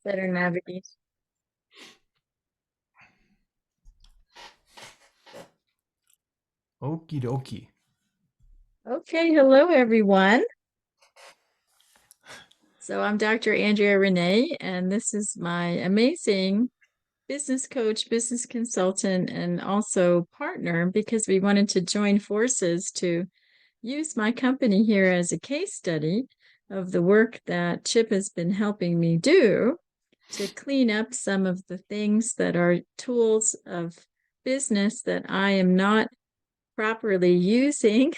better navigate. Okie dokie. Okay, hello everyone. So I'm Dr. Andrea Renee, and this is my amazing business coach, business consultant, and also partner because we wanted to join forces to use my company here as a case study of the work that Chip has been helping me do to clean up some of the things that are tools of business that I am not properly using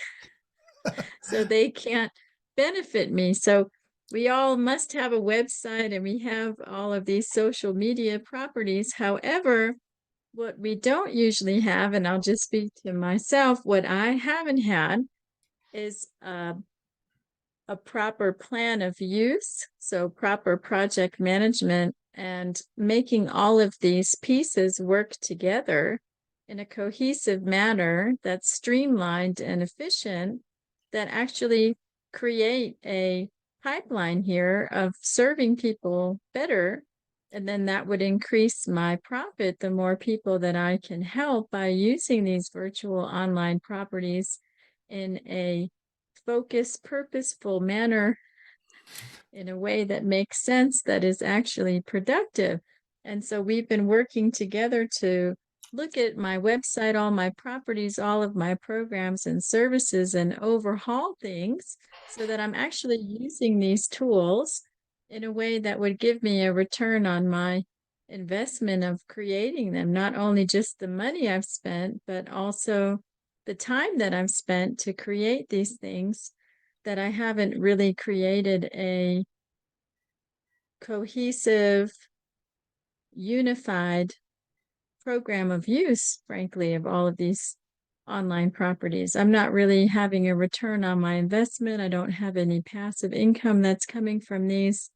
so they can't benefit me. So we all must have a website and we have all of these social media properties. However, what we don't usually have, and I'll just speak to myself, what I haven't had is a proper plan of use, so proper project management and making all of these pieces work together in a cohesive manner that's streamlined and efficient that actually create a pipeline here of serving people better. And then that would increase my profit the more people that I can help by using these virtual online properties in a focused, purposeful manner in a way that makes sense, that is actually productive. And so we've been working together to look at my website, all my properties, all of my programs and services, and overhaul things so that I'm actually using these tools in a way that would give me a return on my investment of creating them, not only just the money I've spent, but also the time that I've spent to create these things that I haven't really created a cohesive, unified program of use, frankly, of all of these online properties. I'm not really having a return on my investment. I don't have any passive income that's coming from these.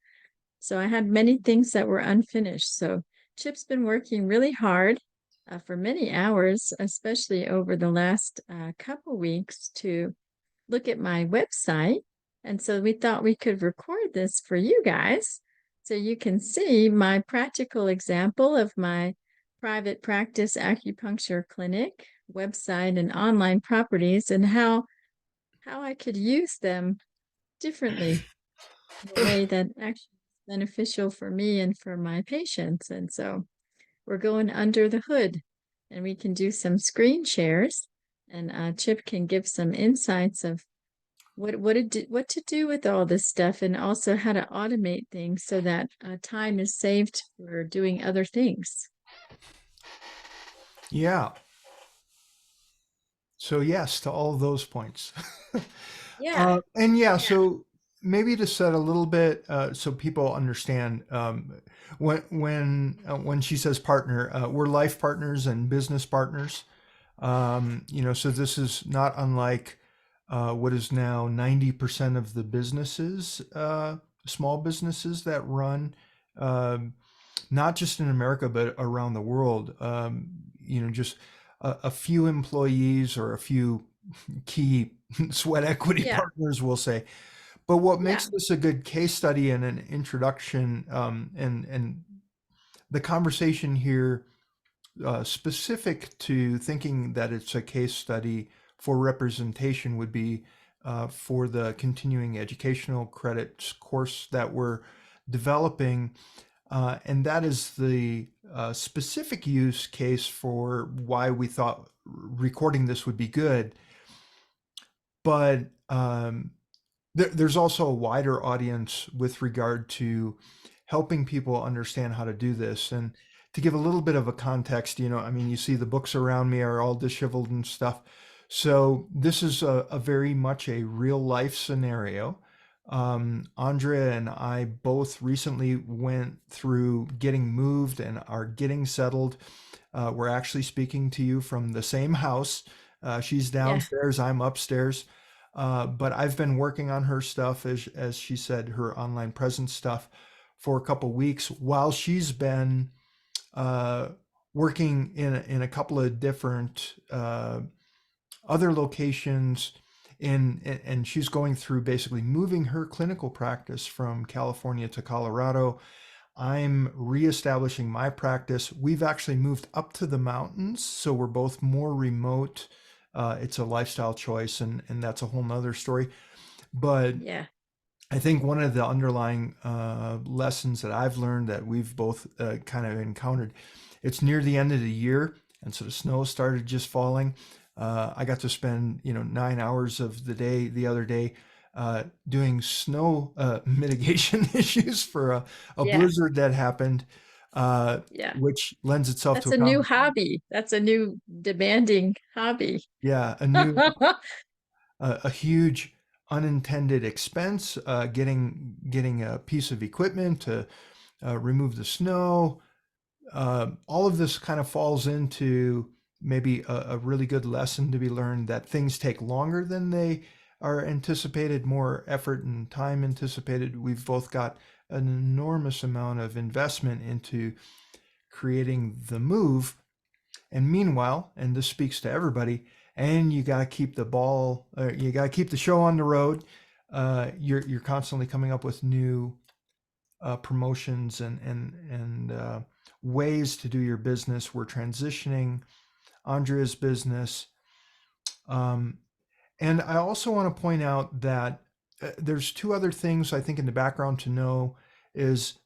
So I had many things that were unfinished. So Chip's been working really hard for many hours, especially over the last couple weeks, to look at my website. And so we thought we could record this for you guys so you can see my practical example of my private practice acupuncture clinic website and online properties and how I could use them differently in a way that actually is beneficial for me and for my patients. And so we're going under the hood and we can do some screen shares and Chip can give some insights of what to do with all this stuff and also how to automate things so that time is saved for doing other things. Yeah. So yes to all of those points. Yeah. And yeah, so maybe to set a little bit so people understand when she says partner, we're life partners and business partners. So this is not unlike what is now 90% of the businesses, small businesses that run, um, not just in America, but around the world. Just a few employees or a few key sweat equity Yeah. partners, we'll say. But what Yeah. makes this a good case study and an introduction, and the conversation here specific to thinking that it's a case study for representation would be for the continuing educational credits course that we're developing. And that is the specific use case for why we thought recording this would be good. But there's also a wider audience with regard to helping people understand how to do this. And to give a little bit of a context, I mean, you see the books around me are all disheveled and stuff. So this is a very much a real life scenario. Andrea and I both recently went through getting moved and are getting settled. We're actually speaking to you from the same house. She's Yeah. downstairs, I'm upstairs. But I've been working on her stuff, as she said, her online presence stuff, for a couple weeks while she's been uh, working in a couple of different other locations. And she's going through basically moving her clinical practice from California to Colorado. I'm reestablishing my practice. We've actually moved up to the mountains, so we're both more remote. It's a lifestyle choice, and that's a whole nother story. But Yeah. I think one of the underlying lessons that I've learned that we've both kind of encountered, it's near the end of the year, and so the snow started just falling. I got to spend 9 hours of the day the other day doing snow mitigation issues for a Yeah. blizzard that happened, uh, Yeah. which lends itself to That's a a new hobby. That's a new demanding hobby. yeah, a new a huge unintended expense, getting a piece of equipment to remove the snow. All of this kind of falls into maybe a really good lesson to be learned that things take longer than they are anticipated, more effort and time anticipated. We've both got an enormous amount of investment into creating the move. And meanwhile, and this speaks to everybody, and you got to keep the ball, you got to keep the show on the road. You're constantly coming up with new promotions and ways to do your business. We're transitioning Andrea's business, um, and I also want to point out that there's two other things I think in the background to know is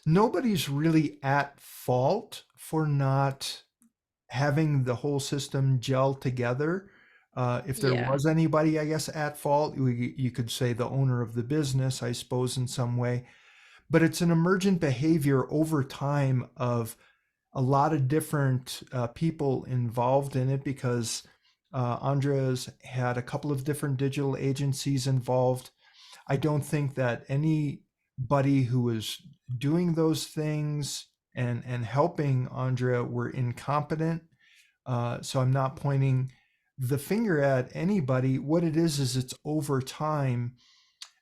nobody's really at fault for not having the whole system gel together. If there Yeah. was anybody, I guess, at fault, you could say the owner of the business, I suppose, in some way. But it's an emergent behavior over time of a lot of different people involved in it because Andrea's had a couple of different digital agencies involved. I don't think that anybody who was doing those things and helping Andrea were incompetent. So I'm not pointing the finger at anybody. What it is it's over time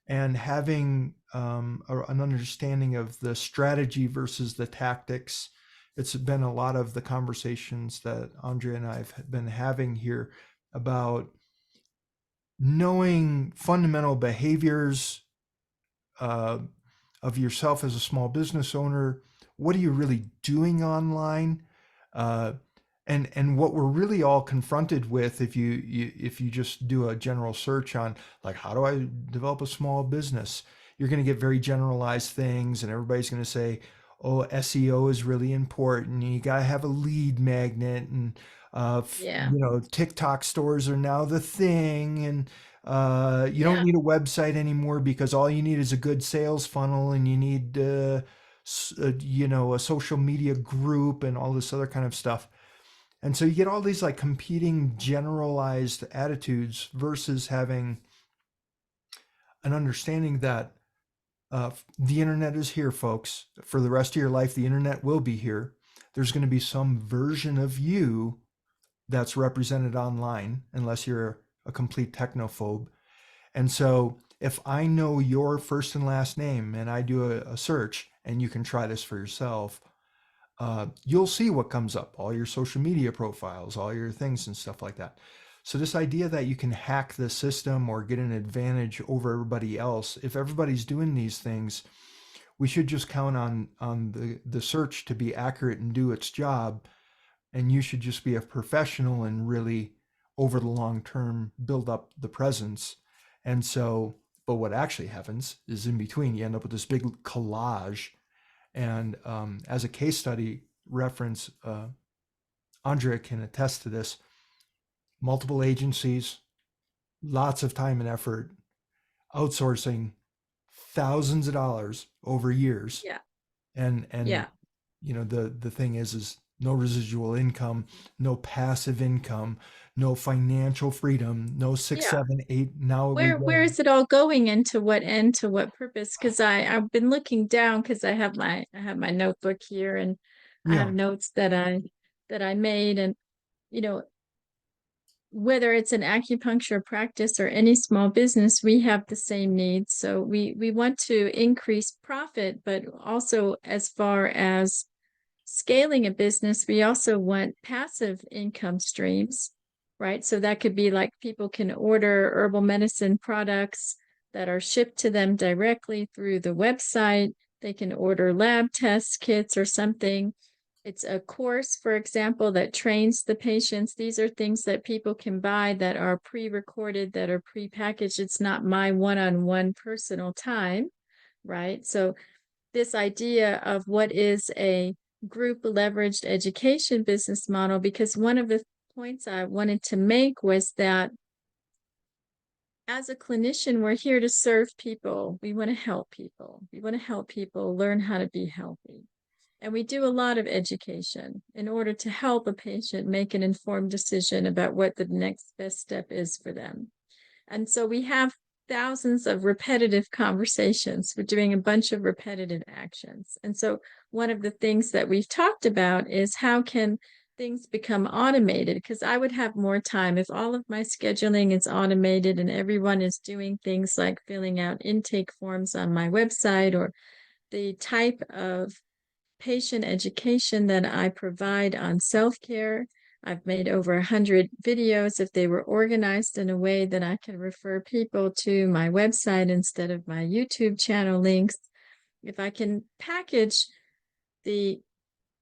and having an understanding of the strategy versus the tactics. It's been a lot of the conversations that Andrea and I have been having here about knowing fundamental behaviors uh, of yourself as a small business owner. What are you really doing online? Uh, and what we're really all confronted with if you just do a general search on like how do I develop a small business, you're going to get very generalized things, and everybody's going to say, oh, SEO is really important, and you got to have a lead magnet, and Yeah. TikTok stores are now the thing, and you don't Yeah. need a website anymore because all you need is a good sales funnel, and you need a social media group and all this other kind of stuff. And so you get all these like competing generalized attitudes versus having an understanding that the internet is here, folks. For the rest of your life, the internet will be here. There's going to be some version of you that's represented online, unless you're a complete technophobe. And so if I know your first and last name and I do a search, and you can try this for yourself, you'll see what comes up, all your social media profiles, all your things and stuff like that. So this idea that you can hack the system or get an advantage over everybody else, if everybody's doing these things, we should just count on the search to be accurate and do its job. And you should just be a professional and really, over the long term, build up the presence. And so, but what actually happens is in between, you end up with this big collage. And as a case study reference, Andrea can attest to this. Multiple agencies, lots of time and effort, outsourcing thousands of dollars over years, Yeah. and Yeah. the thing is no residual income, no passive income, no financial freedom, no six, Yeah. seven, eight. Now we Where go. is it all going, and to what end, to what purpose? Because I've been looking down because I have my notebook here, and I Yeah, have notes that I made, and you know whether it's an acupuncture practice or any small business, we have the same needs. So we want to increase profit, but also as far as scaling a business, we also want passive income streams, right? So that could be like people can order herbal medicine products that are shipped to them directly through the website. They can order lab test kits or something. It's a course, for example, that trains the patients. These are things that people can buy that are pre-recorded, that are pre-packaged. It's not my one-on-one personal time, right? So this idea of what is a group leveraged education business model, because one of the points I wanted to make was that as a clinician, we're here to serve people. We want to help people. We want to help people learn how to be healthy. And we do a lot of education in order to help a patient make an informed decision about what the next best step is for them. And so we have thousands of repetitive conversations. We're doing a bunch of repetitive actions. And so one of the things that we've talked about is how can things become automated? Because I would have more time if all of my scheduling is automated and everyone is doing things like filling out intake forms on my website, or the type of patient education that I provide on self-care. I've made over 100 videos. If they were organized in a way that I can refer people to my website instead of my YouTube channel links, if I can package the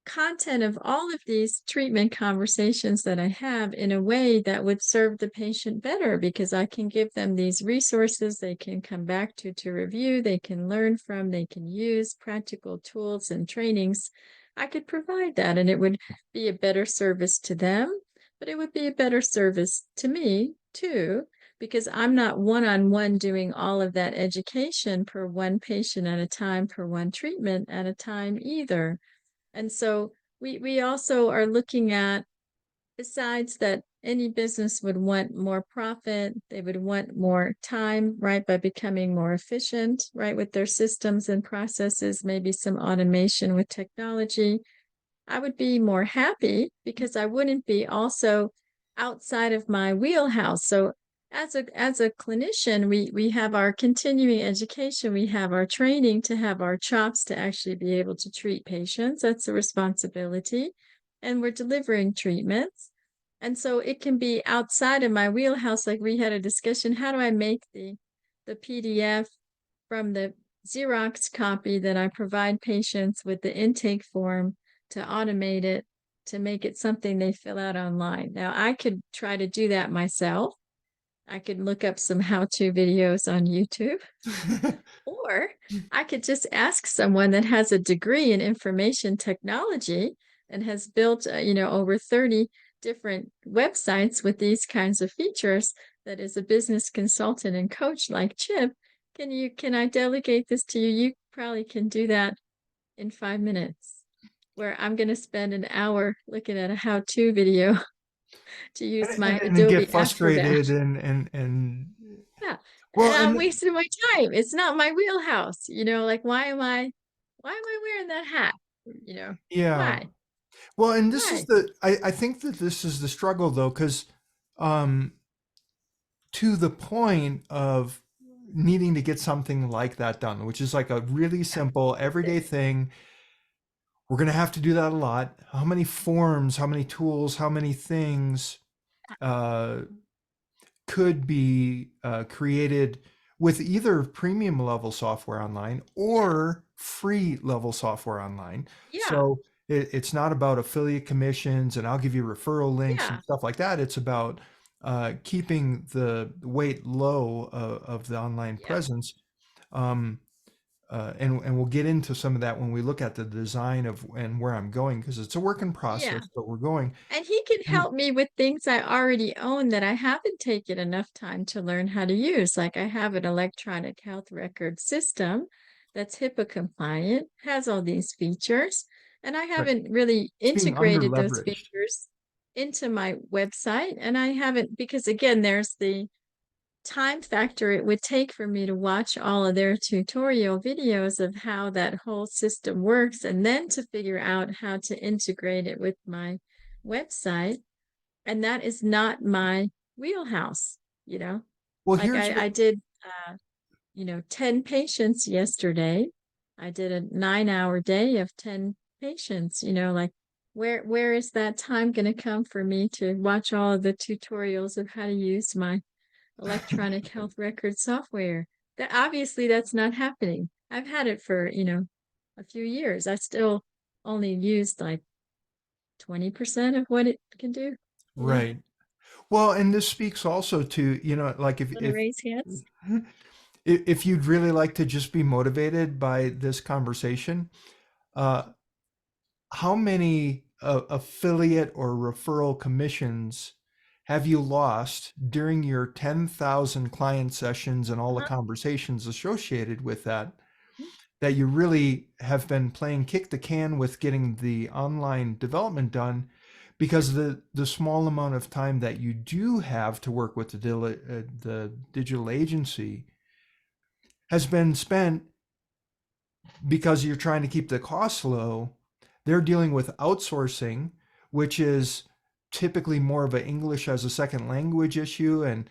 content of all of these treatment conversations that I have in a way that would serve the patient better, because I can give them these resources they can come back to review, they can learn from, they can use practical tools and trainings. I could provide that, and it would be a better service to them, but it would be a better service to me too, because I'm not one-on-one doing all of that education per one patient at a time, per one treatment at a time either. And so we also are looking at, besides that any business would want more profit, they would want more time, right, by becoming more efficient, right, with their systems and processes, maybe some automation with technology. I would be more happy because I wouldn't be also outside of my wheelhouse. So as a clinician, we have our continuing education, we have our training to have our chops to actually be able to treat patients. That's a responsibility. And we're delivering treatments. And so it can be outside of my wheelhouse. Like we had a discussion, how do I make the PDF from the Xerox copy that I provide patients with the intake form, to automate it, to make it something they fill out online. Now, I could try to do that myself. I could look up some how-to videos on YouTube, or I could just ask someone that has a degree in information technology and has built, over 30 different websites with these kinds of features, that is a business consultant and coach like Chip. Can I delegate this to you? You probably can do that in 5 minutes, where I'm going to spend an hour looking at a how-to video to use my and then get Adobe Acrobat. frustrated and Yeah. And well, I'm and wasting my time. It's not my wheelhouse. Like why am I wearing that hat? You know, yeah. why? Well, and this is Why? I think that this is the struggle though, because um, to the point of needing to get something like that done, which is like a really simple everyday thing. We're going to have to do that a lot. How many forms, how many tools, how many things uh, could be created with either premium level software online Yeah. or free level software online. Yeah. So it's not about affiliate commissions and I'll give you referral links and Yeah. stuff like that. It's about keeping the weight low of the online Yeah. presence. Um, and we'll get into some of that when we look at the design of and where I'm going, because it's a work in Yeah. process, but we're going. And he can And help me with things I already own that I haven't taken enough time to learn how to use. Like I have an electronic health record system that's HIPAA compliant, has all these features, and I right, haven't really it's being under integrated those leveraged. features into my website. And I haven't, because again, there's the time factor it would take for me to watch all of their tutorial videos of how that whole system works, and then to figure out how to integrate it with my website. And that is not my wheelhouse, you know. Well, Like here's I what did 10 patients yesterday. I did a 9-hour day of 10 patients, like where is that time going to come for me to watch all of the tutorials of how to use my electronic health record software? That obviously that's not happening. I've had it for a few years. I still only used like 20% of what it can do. Yeah. Right. Well, and this speaks also to, like Want to raise hands? if you'd really like to just be motivated by this conversation, uh, how many affiliate or referral commissions have you lost during your 10,000 client sessions and all the Uh-huh. conversations associated with that, that you really have been playing kick the can with getting the online development done because the small amount of time that you do have to work with the digital agency has been spent because you're trying to keep the costs low. They're dealing with outsourcing, which is typically more of an English as a second language issue and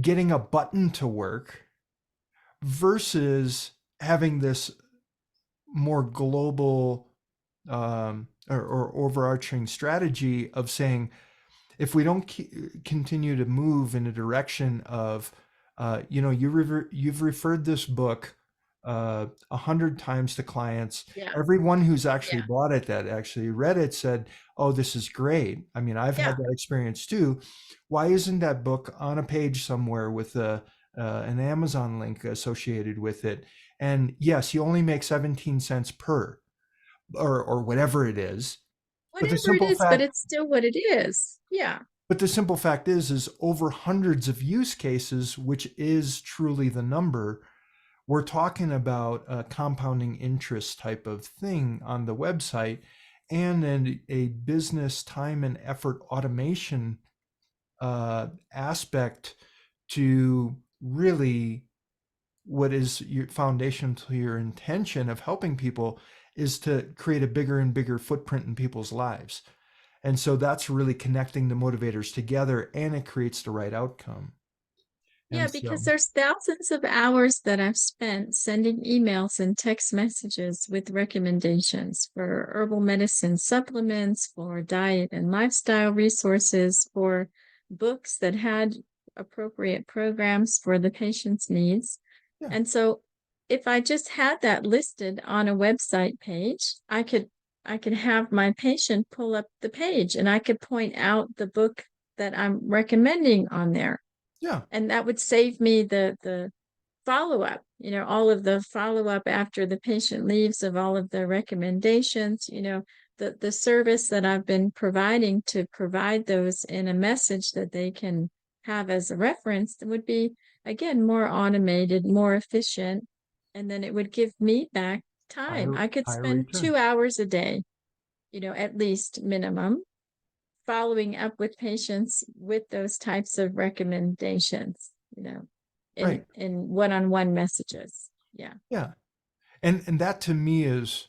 getting a button to work versus having this more global or overarching strategy of saying, if we don't continue to move in a direction of, you've referred this book 100 times to clients. Yeah. Everyone who's actually Yeah. bought it, that actually read it, said, "Oh, this is great." I mean, I've had Yeah. that experience too. Why isn't that book on a page somewhere with an Amazon link associated with it? And yes, you only make 17 cents per, or whatever it is. But the Whatever it simple is, but fact it's still what it is. Yeah. But the simple fact is over hundreds of use cases, which is truly the number, we're talking about a compounding interest type of thing on the website and then a business time and effort automation aspect to really what is your foundation to your intention of helping people is to create a bigger and bigger footprint in people's lives. And so that's really connecting the motivators together and it creates the right outcome. Yeah, And because so, there's thousands of hours that I've spent sending emails and text messages with recommendations for herbal medicine supplements, for diet and lifestyle resources, for books that had appropriate programs for the patient's needs. yeah, And so if I just had that listed on a website page, I could have my patient pull up the page and I could point out the book that I'm recommending on there, yeah, and that would save me the follow-up, all of the follow-up after the patient leaves of all of the recommendations, the service that I've been providing to provide those in a message that they can have as a reference would be, again, more automated, more efficient, and then it would give me back time. higher, I could higher spend return. 2 hours a day, at least minimum, following up with patients with those types of recommendations, Right. in one-on-one messages. Yeah. Yeah. And that to me is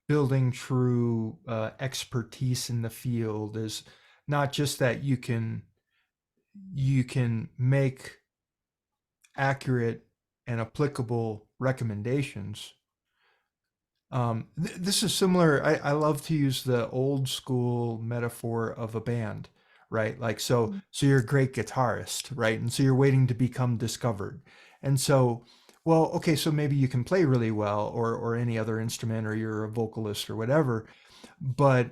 building true expertise in the field is not just that you can make accurate and applicable recommendations. This is similar. I love to use the old school metaphor of a band, right? Like, so you're a great guitarist, right? And so you're waiting to become discovered. And so, well, okay, so maybe you can play really well or any other instrument or you're a vocalist or whatever, but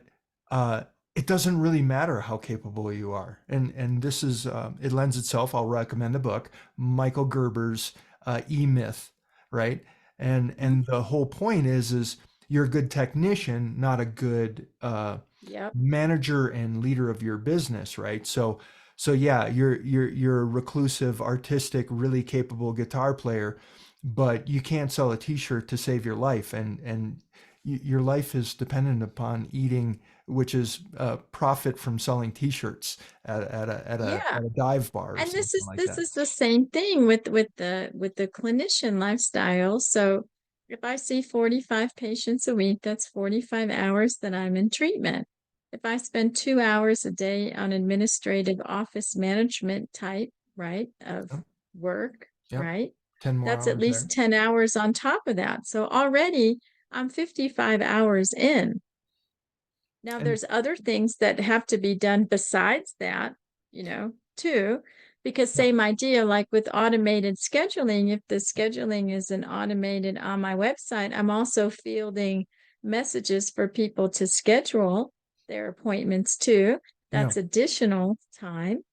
uh, it doesn't really matter how capable you are. And this is it lends itself. I'll recommend the book, Michael Gerber's E-Myth, right? And the whole point is you're a good technician, not a good Yep. manager and leader of your business, right? So yeah, you're a reclusive, artistic, really capable guitar player, but you can't sell a t-shirt to save your life, and your life is dependent upon eating, which is profit from selling t-shirts Yeah. at a dive bar or And this something is like this that. is the same thing with the clinician lifestyle. So if I see 45 patients a week, that's 45 hours that I'm in treatment. If I spend 2 hours a day on administrative office management type, right, of Yep, work, yep. right, 10 more that's at hours least there. 10 hours on top of that. So already I'm 55 hours in. Now And there's other things that have to be done besides that, too. Because Yeah. same idea, like with automated scheduling, if the scheduling isn't automated on my website, I'm also fielding messages for people to schedule their appointments too. Yeah. That's additional time,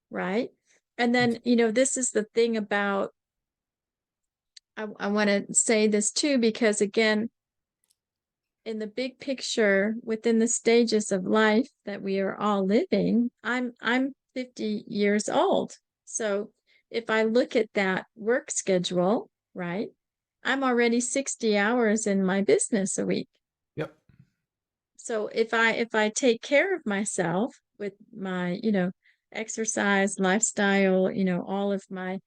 right? And then, this is the thing about, I want to say this too, because again, in the big picture, within the stages of life that we are all living, I'm 50 years old. So if I look at that work schedule, right, I'm already 60 hours in my business a week. Yep. So if I take care of myself with my, exercise, lifestyle, all of my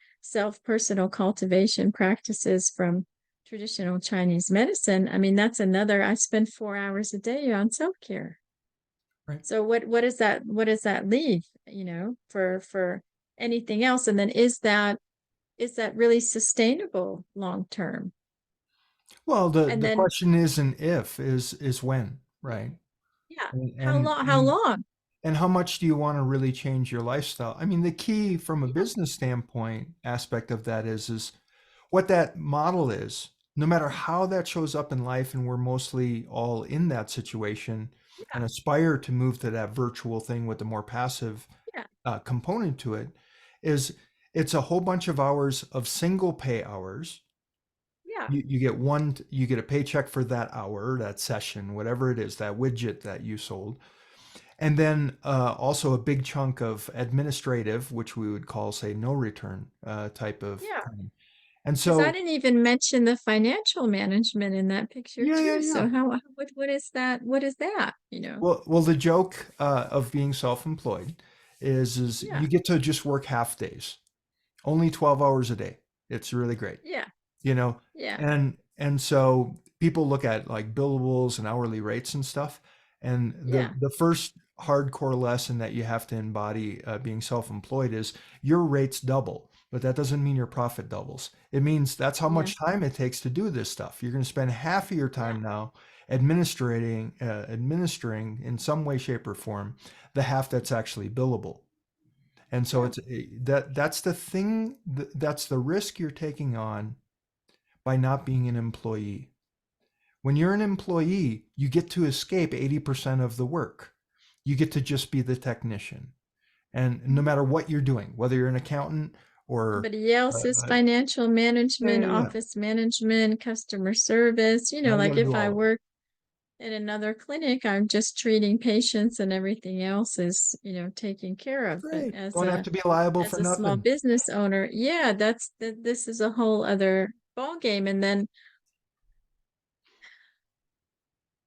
personal cultivation practices from traditional Chinese medicine, I mean, that's another, I spend 4 hours a day on self-care. Right. So what does that leave, for anything else? And then is that really sustainable long term? Well, the And the then, question isn't if, is when, yeah, right? yeah. And How and long? How and long? and how much do you want to really change your lifestyle? I mean, the key from a Yeah, business standpoint aspect of that is what that model is. No matter how that shows up in life, and we're mostly all in that situation and yeah, aspire to move to that virtual thing with the more passive yeah, component to it, is it's a whole bunch of hours of single pay hours. yeah, You get a paycheck for that hour, that session, whatever it is, that widget that you sold. And then also a big chunk of administrative, which we would call, say, no return type of yeah. time. And Because I so, didn't even mention the financial management in that picture yeah, yeah, too. yeah. So what is that? What is that? Well, the joke of being self-employed is Yeah, you get to just work half days, only 12 hours a day. It's really great. yeah, you know yeah, and so people look at like billables and hourly rates and stuff, and yeah, the first hardcore lesson that you have to embody being self-employed is your rates double, but that doesn't mean your profit doubles. It means that's how yeah, much time it takes to do this stuff. You're going to spend half of your yeah, time now administering in some way, shape, or form the half that's actually billable. And so yeah. that's the thing, that's the risk you're taking on by not being an employee. When you're an employee, you get to escape 80% of the work. You get to just be the technician. And no Mhm. matter what you're doing, whether you're an accountant or, Somebody else's uh, financial yeah, management, yeah, yeah. office management, customer service, Now you got like to do if I all of it. work in another clinic, I'm just treating patients and everything else is, taken care of. But Great. as Don't have a to be liable as for a small nothing. business owner, yeah, this is a whole other ball game. And then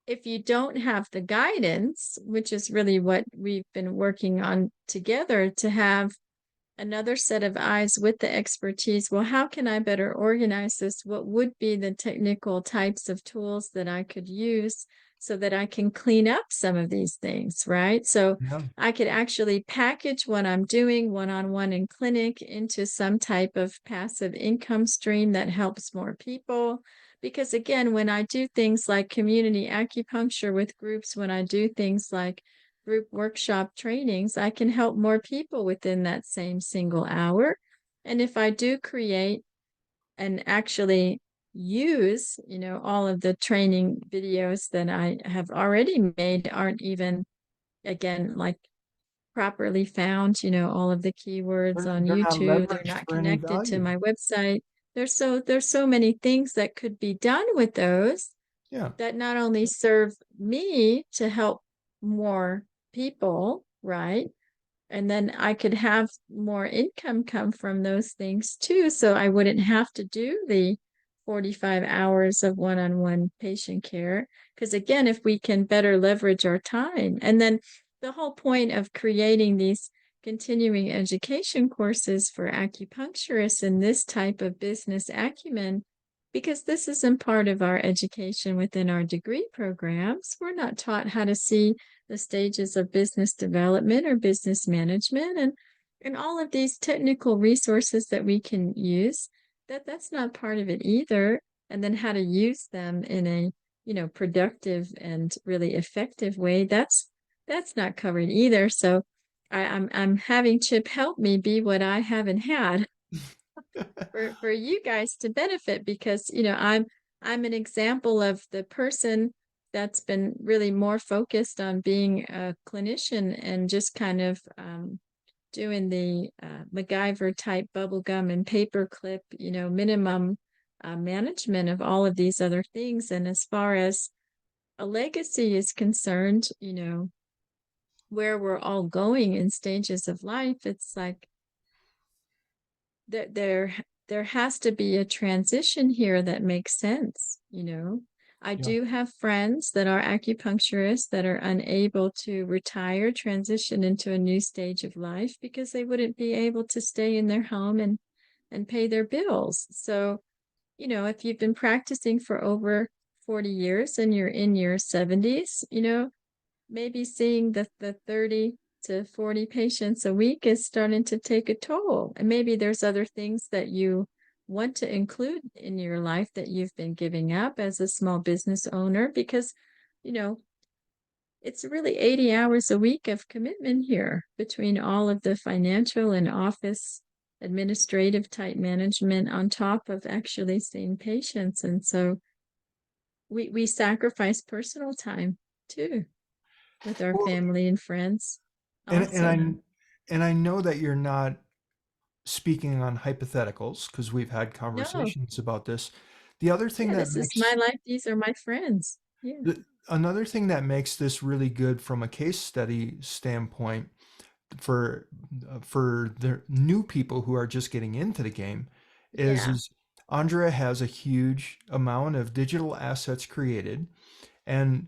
if you don't have the guidance, which is really what we've been working on together, to have another set of eyes with the expertise. Well, how can I better organize this? What would be the technical types of tools that I could use so that I can clean up some of these things, right? So Yeah. I could actually package what I'm doing one-on-one in clinic into some type of passive income stream that helps more people. Because again, when I do things like community acupuncture with groups, when I do things like group workshop trainings, I can help more people within that same single hour. And if I do create and actually use, all of the training videos that I have already made aren't even, again, like properly found, all of the keywords on They're not YouTube, they're leveraged not for any connected to value. my website. There's so many things that could be done with those Yeah. that not only serve me to help more people, right? And then I could have more income come from those things too. So I wouldn't have to do the 45 hours of one on one patient care. Because again, if we can better leverage our time, and then the whole point of creating these continuing education courses for acupuncturists in this type of business acumen, because this isn't part of our education within our degree programs. We're not taught how to see the stages of business development or business management, and all of these technical resources that we can use, that's not part of it either. And then how to use them in a, productive and really effective way, that's not covered either. So I'm having Chip help me be what I haven't had for you guys to benefit because I'm an example of the person that's been really more focused on being a clinician and just kind of doing the MacGyver type bubble gum and paperclip, minimum management of all of these other things. And as far as a legacy is concerned, where we're all going in stages of life, it's like there has to be a transition here that makes sense. I Yeah. do have friends that are acupuncturists that are unable to retire, transition into a new stage of life because they wouldn't be able to stay in their home and pay their bills. So, if you've been practicing for over 40 years and you're in your 70s, maybe seeing the 30 to 40 patients a week is starting to take a toll. And maybe there's other things that you want to include in your life that you've been giving up as a small business owner because, you know, it's really 80 hours a week of commitment here between all of the financial and office administrative type management on top of actually seeing patients. And so we sacrifice personal time too with our Well, family and friends and also. and I know that you're not speaking on hypotheticals because we've had No, conversations about this. The other thing yeah, that this is my makes life. These are my friends. Yeah. another thing that makes this really good from a case study standpoint for for the new people who are just getting into the game Yeah. is Andrea has a huge amount of digital assets created, and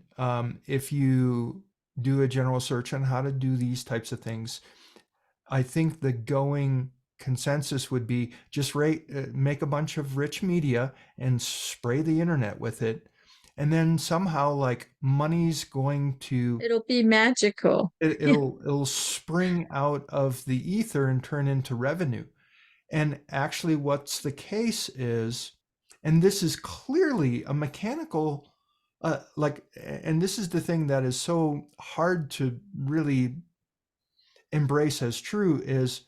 if you do a general search on how to do these types of things, I think the going consensus would be just make a bunch of rich media and spray the internet with it. And then somehow like money's going to It'll be magical. Yeah. it'll spring out of the ether and turn into revenue. And actually what's the case is, and this is clearly a mechanical and this is the thing that is so hard to really embrace as true is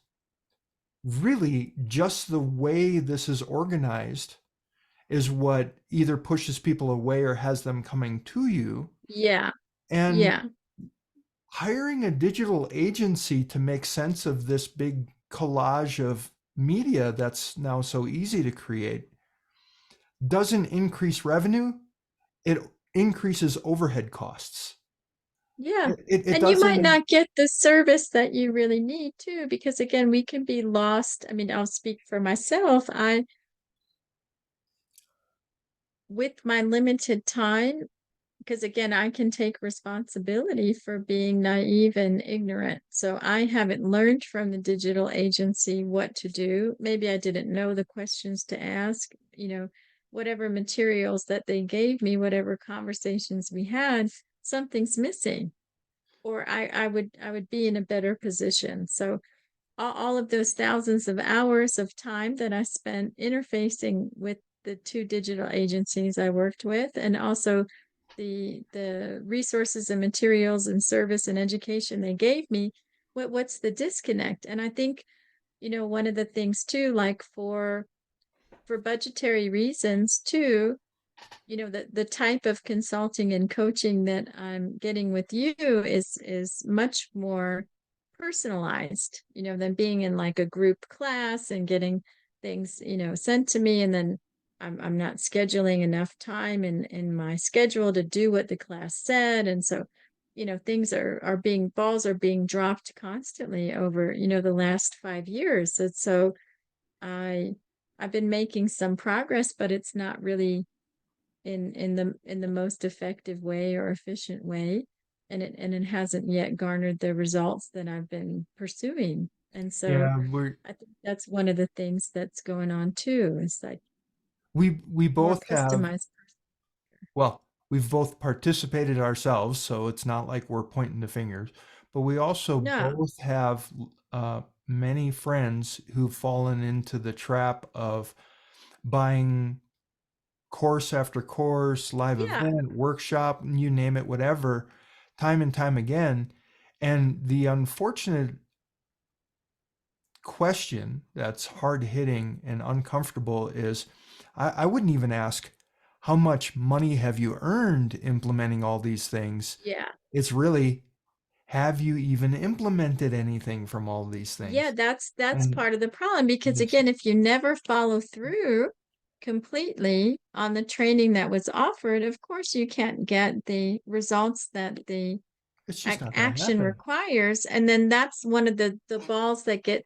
really just the way this is organized is what either pushes people away or has them coming to you. Yeah. And Yeah. hiring a digital agency to make sense of this big collage of media that's now so easy to create doesn't increase revenue, it increases overhead costs. Yeah. It And you might doesn't. not get the service that you really need too, because again, we can be lost. I mean, I'll speak for myself. With my limited time, because again, I can take responsibility for being naive and ignorant. So I haven't learned from the digital agency what to do. Maybe I didn't know the questions to ask, whatever materials that they gave me, whatever conversations we had, something's missing. Or I would be in a better position. So all of those thousands of hours of time that I spent interfacing with the two digital agencies I worked with, and also the resources and materials and service and education they gave me, what's the disconnect? And I think, one of the things too, like for budgetary reasons too, the type of consulting and coaching that I'm getting with you is much more personalized, than being in like a group class and getting things, sent to me, and then I'm not scheduling enough time in my schedule to do what the class said. And so, things balls are being dropped constantly over, the last 5 years. And so I I've been making some progress, but it's not really in the most effective way or efficient way, and it hasn't yet garnered the results that I've been pursuing. And so Yeah, we're I think that's one of the things that's going on too, is like we more both have. customized. Well, we've both participated ourselves, so it's not like we're pointing the fingers, but we also No. both have many friends who've fallen into the trap of buying course after course, live Yeah. event, workshop, you name it, whatever, time and time again. And the unfortunate question that's hard hitting and uncomfortable is I wouldn't even ask, how much money have you earned implementing all these things? Yeah. It's really, have you even implemented anything from all these Yeah, things? that's And part of the problem because it's again, if you never follow through completely on the training that was offered, of course you can't get the results that the it's just not going to action happen. requires. And then that's one of the balls that gets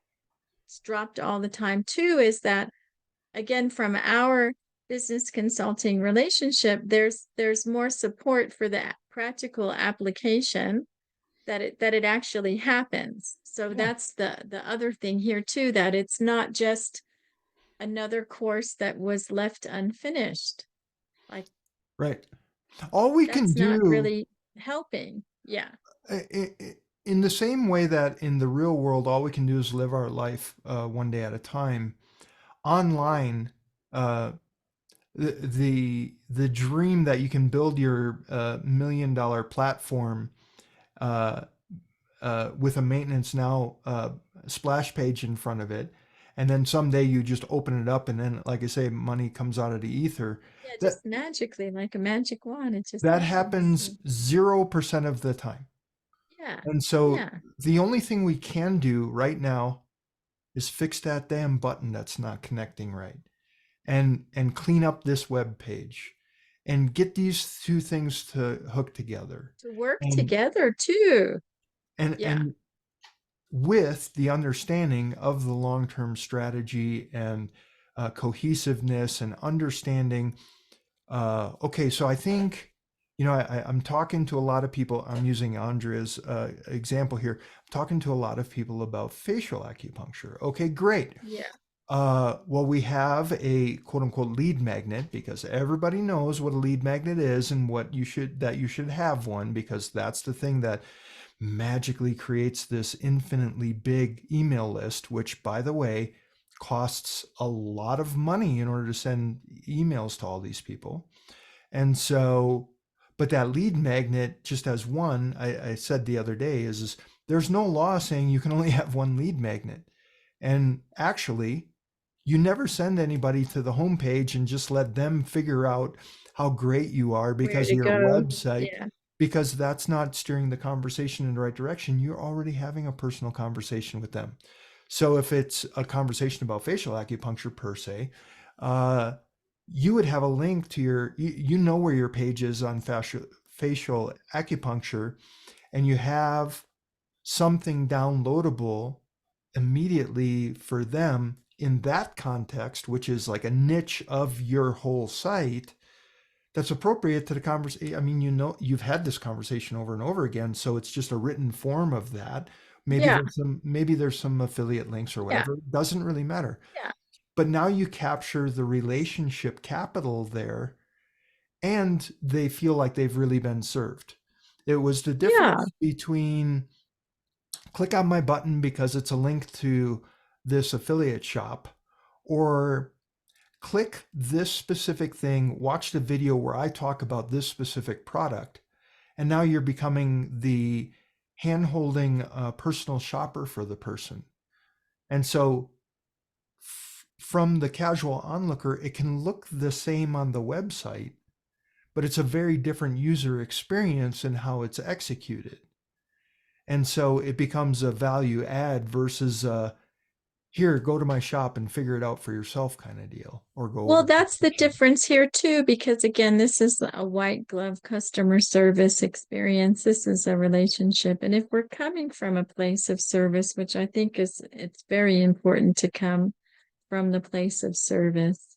dropped all the time too, is that again, from our business consulting relationship, there's more support for the practical application that it actually happens. So Yeah, that's the other thing here too, that it's not just another course that was left unfinished. Like right. All we can that's not do, really helping. Yeah. in the same way that in the real world, all we can do is live our life one day at a time, online, uh, the dream that you can build your $1 million platform uh, with a maintenance now splash page in front of it, and then someday you just open it up, and then, like I say, money comes out of the ether. Yeah, That just magically, like a magic wand, it just that happens. happens 0% of the time. Yeah. And so Yeah. the only thing we can do right now is fix that damn button that's not connecting right, and clean up this web page, and get these two things to hook together, To work and together too. and Yeah. and with the understanding of the long-term strategy and cohesiveness and understanding. Okay, so I think, I'm talking to a lot of people. I'm using Andrea's example here. I'm talking to a lot of people about facial acupuncture. Okay, great. Yeah. Well, we have a quote unquote lead magnet, because everybody knows what a lead magnet is, and that you should have one, because that's the thing that magically creates this infinitely big email list, which, by the way, costs a lot of money in order to send emails to all these people. And so, but that lead magnet just has one. I said the other day is there's no law saying you can only have one lead magnet. And actually, you never send anybody to the homepage and just let them figure out how great you are Where because to of your go. website, Yeah. because that's not steering the conversation in the right direction. You're already having a personal conversation with them. So if it's a conversation about facial acupuncture per se, uh, you would have a link to you know where your page is on facial acupuncture, and you have something downloadable immediately for them in that context, which is like a niche of your whole site, that's appropriate to the conversation. I mean, you've had this conversation over and over again, so it's just a written form of that. Yeah. Maybe there's some affiliate links or Yeah. whatever. It doesn't really matter. Yeah. But now you capture the relationship capital there, and they feel like they've really been served. It was the Yeah. difference between click on my button because it's a link to this affiliate shop, or click this specific thing, watch the video where I talk about this specific product. And now you're becoming the hand-holding personal shopper for the person. And so from the casual onlooker, it can look the same on the website, but it's a very different user experience in how it's executed. And so it becomes a value add versus here, go to my shop and figure it out for yourself kind of deal, or go Well, over to that's the the shop. difference here too, because again, this is a white glove customer service experience. This is a relationship. And if we're coming from a place of service, which I think it's very important to come from the place of service.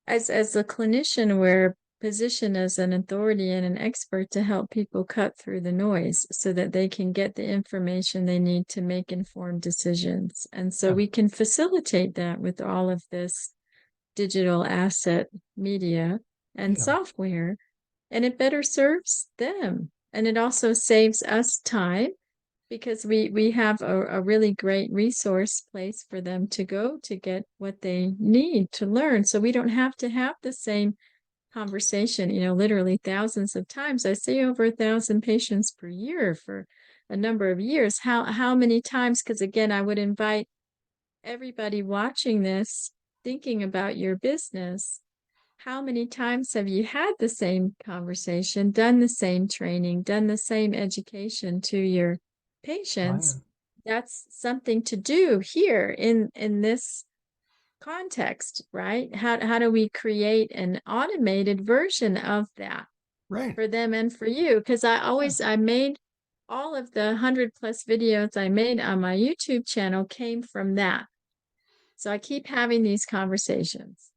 As a clinician, we're positioned as an authority and an expert to help people cut through the noise so that they can get the information they need to make informed decisions. And so Yeah, we can facilitate that with all of this digital asset media and yeah, software, and it better serves them. And it also saves us time because we have a really great resource place for them to go to get what they need to learn. So we don't have to have the same conversation, literally thousands of times. I see over 1,000 patients per year for a number of years. How many times? Because again, I would invite everybody watching this, thinking about your business. How many times have you had the same conversation, done the same training, done the same education to your patients? Client. That's something to do here in this context, right? How do we create an automated version of that Right. for them and for you? Because I made all of the 100+ videos I made on my YouTube channel came from that. So I keep having these conversations.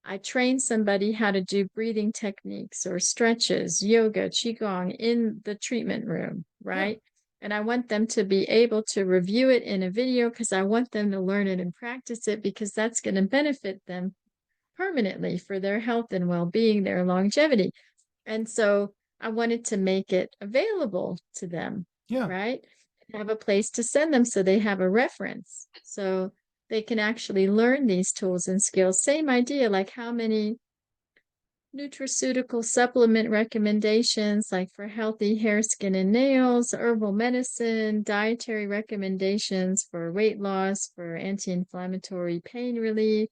I train somebody how to do breathing techniques or stretches, yoga, qigong in the treatment room, Yeah. right? And I want them to be able to review it in a video because I want them to learn it and practice it because that's going to benefit them permanently for their health and well-being, their longevity. And so I wanted to make it available to them, Yeah. right? Have a place to send them so they have a reference. So they can actually learn these tools and skills. Same idea, like how many nutraceutical supplement recommendations, like for healthy hair, skin, and nails, herbal medicine, dietary recommendations for weight loss, for anti-inflammatory pain relief,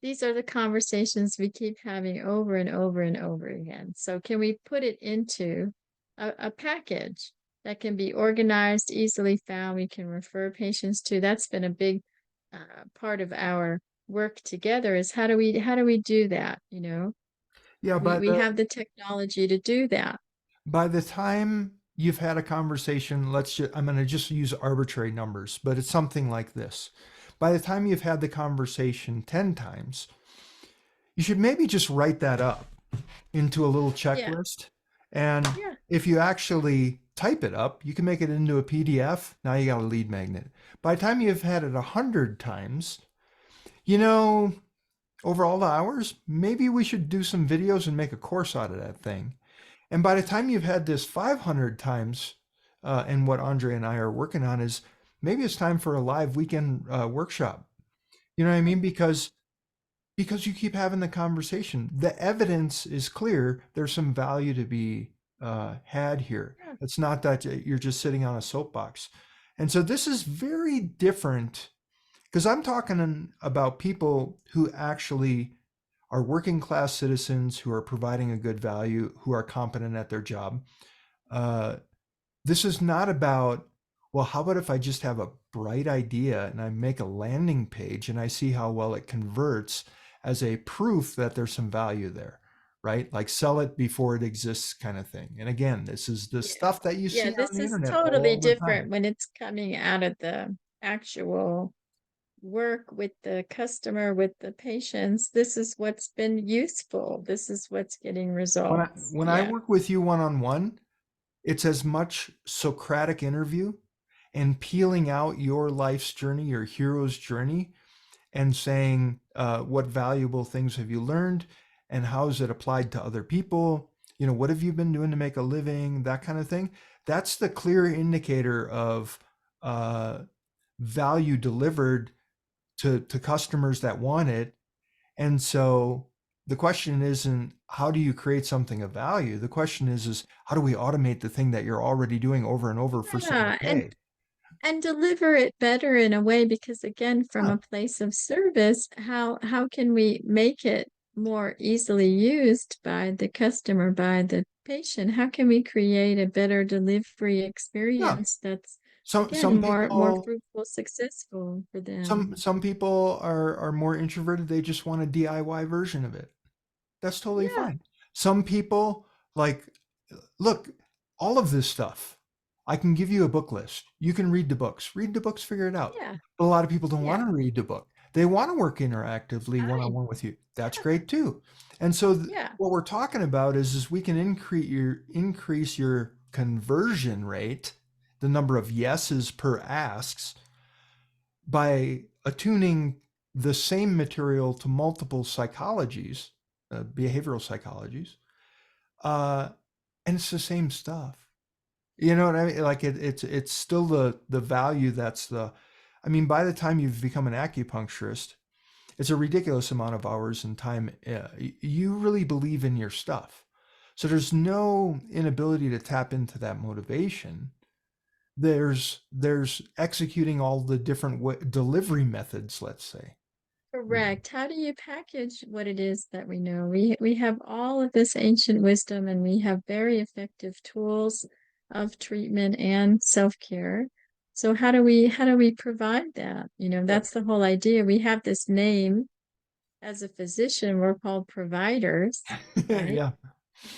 these are the conversations we keep having over and over and over again. So can we put it into a package that can be organized, easily found, we can refer patients to? That's been a big part of our work together is how do we do that? Yeah. We have the technology to do that. By the time you've had a conversation, I'm going to just use arbitrary numbers, but it's something like this. By the time you've had the conversation 10 times, you should maybe just write that up into a little Yeah, checklist. And yeah, if you actually type it up, you can make it into a PDF. Now you got a lead magnet. By the time you've had it 100 times, you know, over all the hours, maybe we should do some videos and make a course out of that thing. And by the time you've had this 500 times, and what Andre and I are working on is maybe it's time for a live weekend workshop. You know what I mean? Because you keep having the conversation. The evidence is clear. There's some value to be had here. yeah, It's not that you're just sitting on a soapbox. And so this is very different because I'm talking about people who actually are working class citizens who are providing a good value, who are competent at their job. Uh, this is not about, well, how about if I just have a bright idea and I make a landing page and I see how well it converts as a proof that there's some value there, right? Like sell it before it exists kind of thing. And again, this is the yeah. stuff that you Yeah, see on this the is internet totally all the time. different when it's coming out of the actual work with the customer, with the patients. This is what's been useful. This is what's getting When I, results. when I Yeah. work with you one-on-one, it's as much Socratic interview and peeling out your life's journey, your hero's journey, and saying what valuable things have you learned and how is it applied to other people? What have you been doing to make a living? That kind of thing. That's the clear indicator of uh, value delivered to customers that want it. And so the question isn't how do you create something of value? The question is how do we automate the thing that you're already doing over and over for someone Yeah, to pay? and deliver it better in a way because again, from Yeah. a place of service, how can we make it more easily used by the customer, by the patient? How can we create a better delivery Yeah. experience that's Some again more people fruitful, successful for them? some people are more introverted. They just want a DIY version of it. That's totally Yeah, fine. Some people like, look, all of this stuff. I can give you a book list. You can read the books. Read the books, figure it out. yeah, But a lot of people don't want yeah. to read the book. They want to work interactively one on Fine. one with you. That's Yeah, great too. And so yeah. what we're talking about is we can increase your conversion rate, the number of yeses per asks, by attuning the same material to multiple psychologies, behavioral psychologies, uh, and it's the same stuff. You know what I mean? Like it's still the value that's the. I mean, by the time you've become an acupuncturist, it's a ridiculous amount of hours and time. You really believe in your stuff, so there's no inability to tap into that motivation. there's executing all the different delivery methods, let's say. Correct. How do you package what it is that we know? We have all of this ancient wisdom, and we have very effective tools of treatment and self-care. So how do we provide that? That's the whole idea. We have this name as a physician, we're called providers, right? Yeah,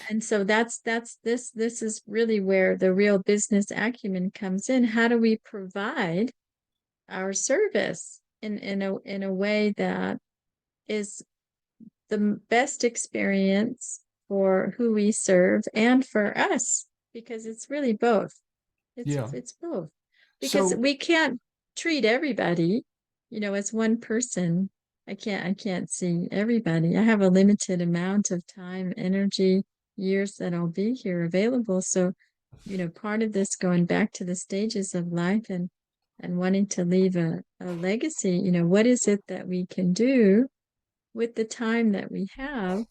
And so this is really where the real business acumen comes in. How do we provide our service in a way that is the best experience for who we serve and for us, because it's really both. It's yeah. it's both. Because So we can't treat everybody, as one person. I can't see everybody. I have a limited amount of time, energy, years that I'll be here available. So, part of this going back to the stages of life and wanting to leave a legacy, what is it that we can do with the time that we have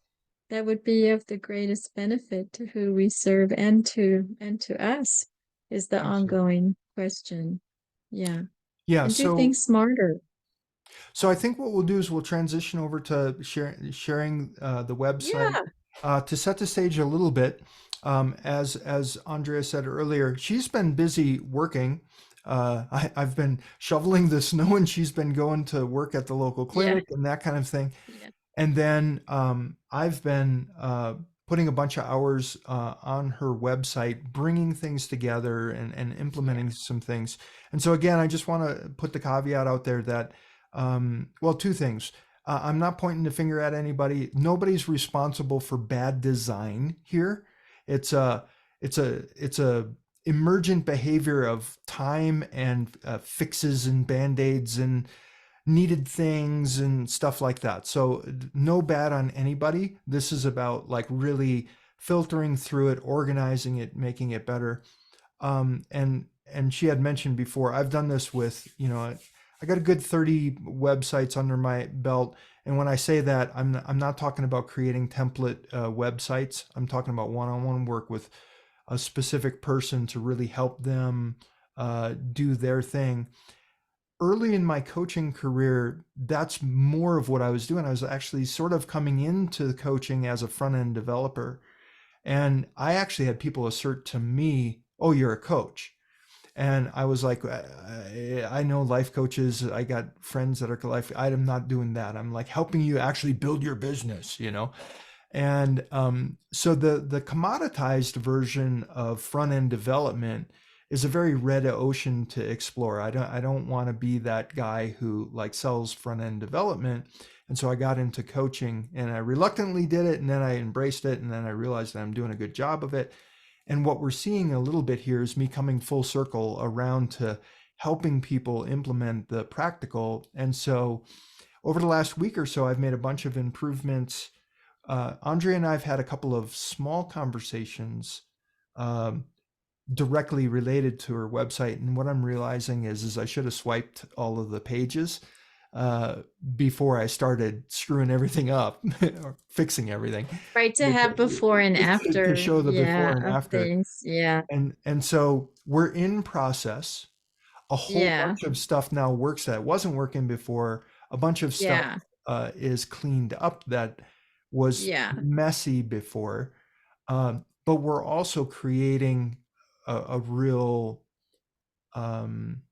that would be of the greatest benefit to who we serve and to us is the absolutely. ongoing question. Yeah. Yeah, And do so things smarter. I think what we'll do is we'll transition over to sharing the website Yeah. to set the stage a little bit. As Andrea said earlier, she's been busy working. I've been shoveling the snow, and she's been going to work at the local Yeah. clinic and that kind of thing. Yeah. And then I've been putting a bunch of hours on her website, bringing things together and Yeah. implementing some things. And so, again, I just want to put the caveat out there that, well, two things. I'm not pointing the finger at anybody. Nobody's responsible for bad design here. It's a, it's a emergent behavior of time and fixes and band-aids and needed things and stuff like that. So no bad on anybody. This is about like really filtering through it, organizing it, making it better. And she had mentioned before, I've done this with, I got a good 30 websites under my belt. And when I say that, I'm not talking about creating template websites. I'm talking about one-on-one work with a specific person to really help them do their thing. Early in my coaching career, that's more of what I was doing. I was actually sort of coming into the coaching as a front end developer. And I actually had people assert to me, "Oh, you're a coach." And I was like, I know life coaches. I got friends that are life. I'm not doing that. I'm like helping you actually build your business. And so the commoditized version of front end development is a very red ocean to explore. I don't want to be that guy who like sells front end development. And so I got into coaching, and I reluctantly did it, and then I embraced it, and then I realized that I'm doing a good job of it. And what we're seeing a little bit here is me coming full circle around to helping people implement the practical. And so over the last week or so, I've made a bunch of improvements. Andrea and I have had a couple of small conversations um, directly related to her website. And what I'm realizing is I should have swiped all of the pages uh, before I started screwing everything up or fixing everything, Right, to have before and to after, show the before yeah, and of after. things. Yeah. And so we're in process. A whole Yeah. bunch of stuff now works that wasn't working before. A bunch of stuff Yeah. is cleaned up that was Yeah. messy before. But we're also creating a real um,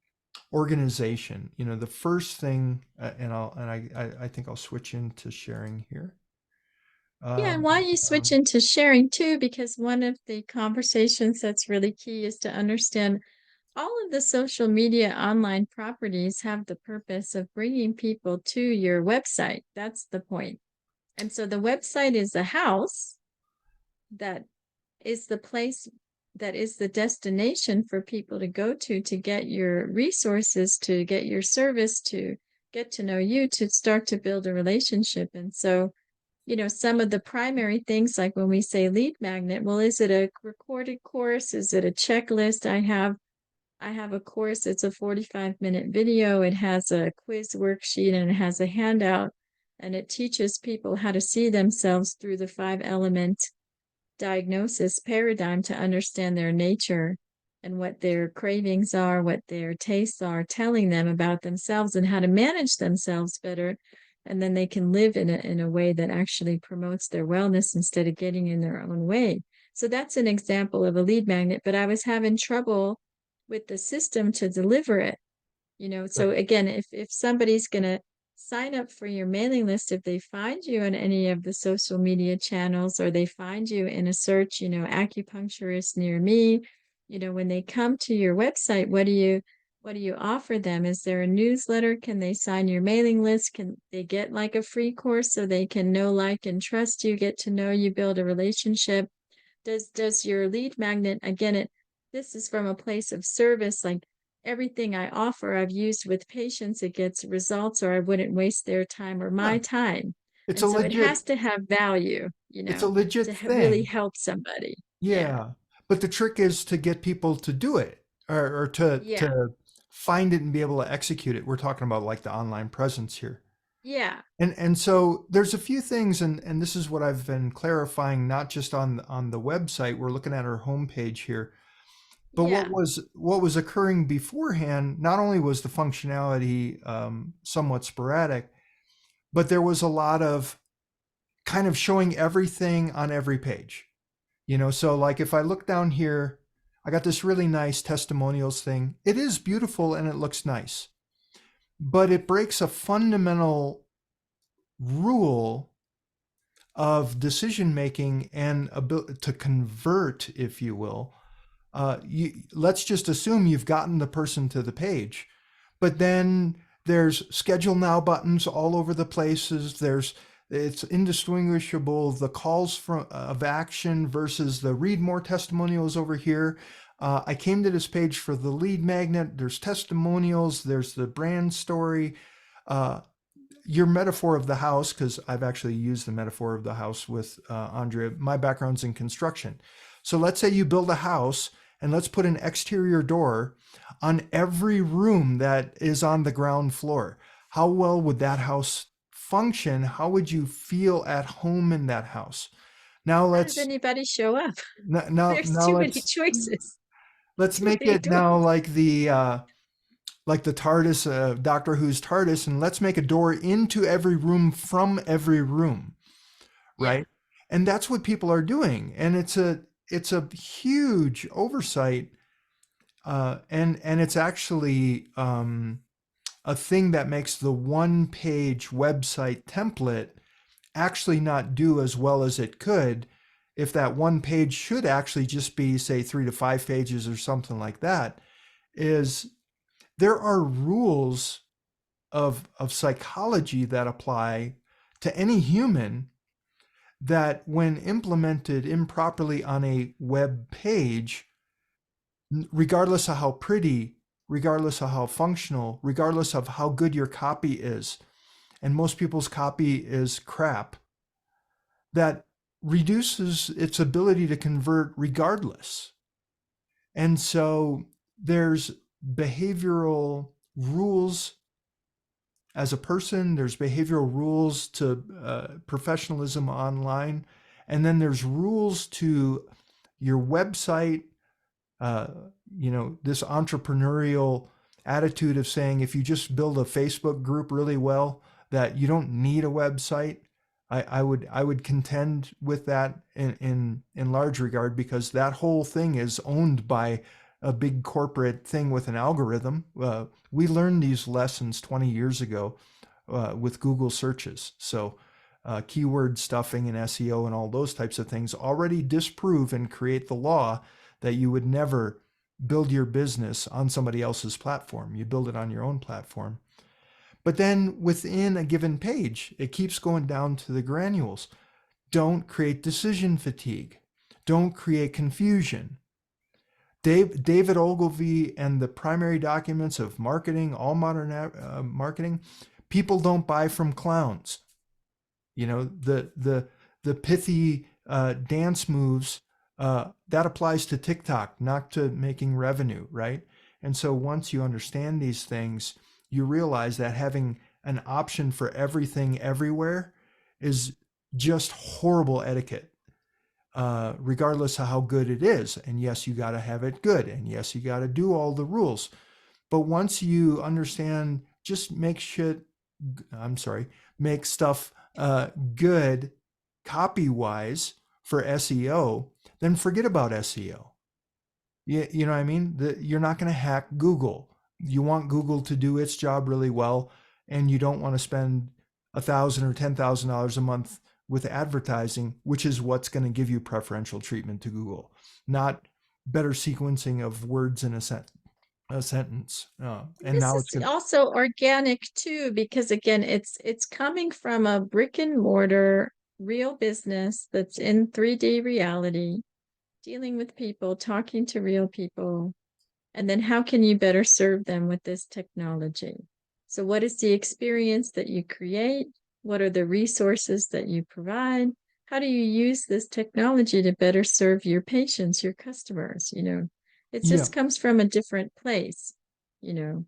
organization. The first thing, and I think I'll switch into sharing here. Yeah, and why Um, you switch into sharing too, because one of the conversations that's really key is to understand all of the social media online properties have the purpose of bringing people to your website. That's the point. And so the website is a house that is the place that is the destination for people to go to get your resources, to get your service, to get to know you, to start to build a relationship. And so, some of the primary things, like when we say lead magnet, well, is it a recorded course? Is it a checklist? I have a course. It's a 45-minute video. It has a quiz worksheet and it has a handout, and it teaches people how to see themselves through the 5-element diagnosis paradigm to understand their nature. and what their cravings are, what their tastes are, telling them about themselves and how to manage themselves better. And then they can live in a way that actually promotes their wellness instead of getting in their own way. So that's an example of a lead magnet, but I was having trouble with the system to deliver it. So Right. again, if somebody's going to sign up for your mailing list, if they find you on any of the social media channels, or they find you in a search, acupuncturist near me, when they come to your website, what do you offer them? Is there a newsletter? Can they sign your mailing list? Can they get like a free course so they can know, like, and trust you, get to know you, build a relationship? Does your lead magnet, again, this is from a place of service, like everything I offer I've used with patients, it gets results, or I wouldn't waste their time or Yeah. my time. It's a And so it has legit to have value, it's a to legit really thing. help somebody. Yeah. Yeah. But the trick is to get people to do it, or Yeah. to find it and be able to execute it. We're talking about like the online presence here. Yeah. And so there's a few things, and this is what I've been clarifying, not just on the website. We're looking at our homepage here. But Yeah. what was occurring beforehand, not only was the functionality somewhat sporadic, but there was a lot of kind of showing everything on every page. So like if I look down here, I got this really nice testimonials thing. It is beautiful and it looks nice, but it breaks a fundamental rule of decision making and ability to convert, if you will. Let's just assume you've gotten the person to the page, but then there's schedule now buttons all over the places. It's indistinguishable, the calls of action versus the read more testimonials over here. I came to this page for the lead magnet. There's testimonials. There's the brand story. Your metaphor of the house, because I've actually used the metaphor of the house with Andrea. My background's in construction. So let's say you build a house and let's put an exterior door on every room that is on the ground floor. How well would that house function? How would you feel at home in that house? Now How does let's anybody show up? now There's now too many choices, let's too make many it doors. now like the TARDIS, Doctor Who's TARDIS, and let's make a door into every room from every room, Yeah. right? And that's what people are doing, and it's a huge oversight, and it's actually a thing that makes the one-page website template actually not do as well as it could if that one page should actually just be, say, 3 to 5 pages or something like that. Is there are rules of psychology that apply to any human that when implemented improperly on a web page, regardless of how pretty, regardless of how functional, regardless of how good your copy is, and most people's copy is crap, that reduces its ability to convert regardless. And so there's behavioral rules as a person, there's behavioral rules to professionalism online, and then there's rules to your website. uh, this entrepreneurial attitude of saying if you just build a Facebook group really well, that you don't need a website. I would contend with that in large regard, because that whole thing is owned by a big corporate thing with an algorithm. We learned these lessons 20 years ago with Google searches. So keyword stuffing and SEO and all those types of things already disprove and create the law that you would never build your business on somebody else's platform. You build it on your own platform. But then within a given page, it keeps going down to the granules. Don't create decision fatigue. Don't create confusion. David Ogilvy and the primary documents of marketing, all modern marketing, people don't buy from clowns. The pithy dance moves, that applies to TikTok, not to making revenue, right? And so once you understand these things, you realize that having an option for everything everywhere is just horrible etiquette. regardless of how good it is. And yes, you got to have it good. And yes, you got to do all the rules. But once you understand, just I'm sorry, make stuff good copy wise for SEO, then forget about SEO. You know what I mean? You're not going to hack Google. You want Google to do its job really well, and you don't want to spend $1,000 or $10,000 a month with advertising, which is what's going to give you preferential treatment to Google, not better sequencing of words in a sentence. And This now it's is going to, also organic too, because again, it's coming from a brick and mortar real business that's in 3D reality, dealing with people, talking to real people. And then how can you better serve them with this technology? So what is the experience that you create? What are the resources that you provide? How do you use this technology to better serve your patients, your customers? It yeah. just comes from a different place, you know.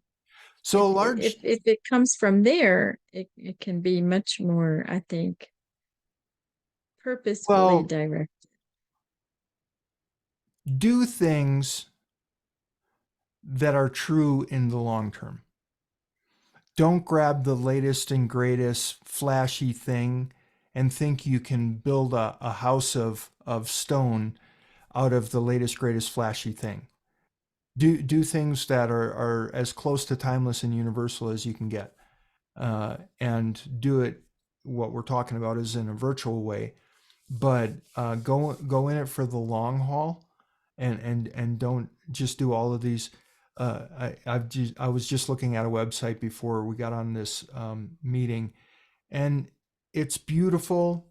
So If a if large, if it comes from there, it can be much more, I think, purposefully well, direct. do things that are true in the long term. Don't grab the latest and greatest flashy thing and think you can build a house of stone out of the latest, greatest flashy thing. Do things that are as close to timeless and universal as you can get. And do it, what we're talking about is in a virtual way, but go in it for the long haul, and don't just do all of these. I was just looking at a website before we got on this meeting, and it's beautiful.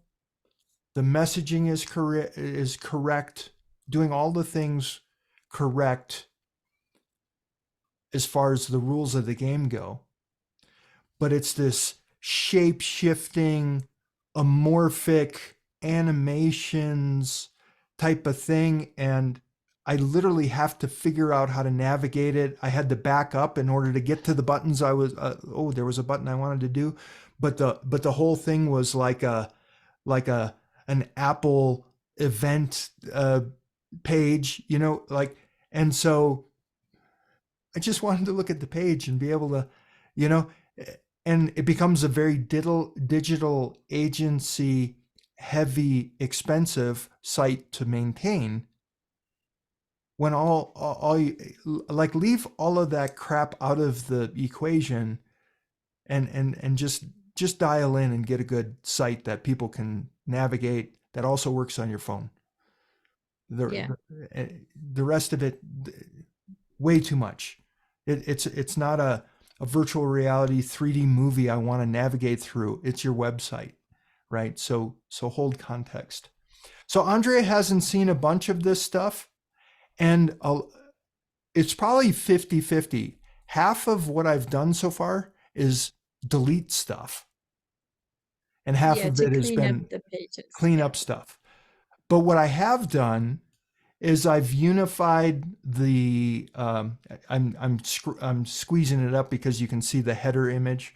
The messaging is correct, doing all the things correct as far as the rules of the game go, but it's this shape shifting, amorphic animations type of thing. And I literally have to figure out how to navigate it. I had to back up in order to get to the buttons. There was a button I wanted to do, but the whole thing was like an Apple event page, and so I just wanted to look at the page and be able to, you know, and it becomes a very digital agency heavy, expensive site to maintain when all you, like, leave all of that crap out of the equation, and just dial in and get a good site that people can navigate that also works on your phone. Yeah. The rest of it, way too much. It's not a virtual reality 3D movie I want to navigate through. It's your website, right? So hold context. So Andrea hasn't seen a bunch of this stuff, and it's probably 50-50. Half of what I've done so far is delete stuff, and half Yeah, of to it has clean up been the pages. clean Yeah. up stuff. But what I have done is I've unified the I'm squeezing it up because you can see the header image.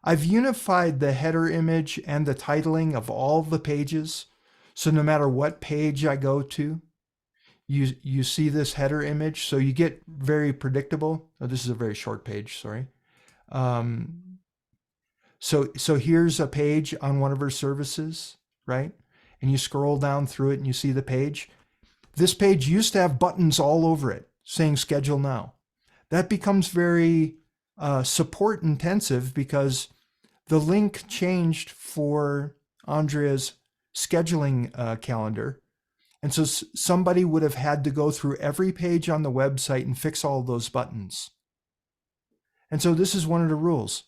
I've unified the header image and the titling of all the pages. So no matter what page I go to, you see this header image. So you get very predictable. Oh, this is a very short page, sorry. Um, so here's a page on one of her services, right? And you scroll down through it and you see the page. This page used to have buttons all over it saying schedule now. That becomes very support intensive because the link changed for Andrea's scheduling calendar. And so somebody would have had to go through every page on the website and fix all those buttons. And so this is one of the rules.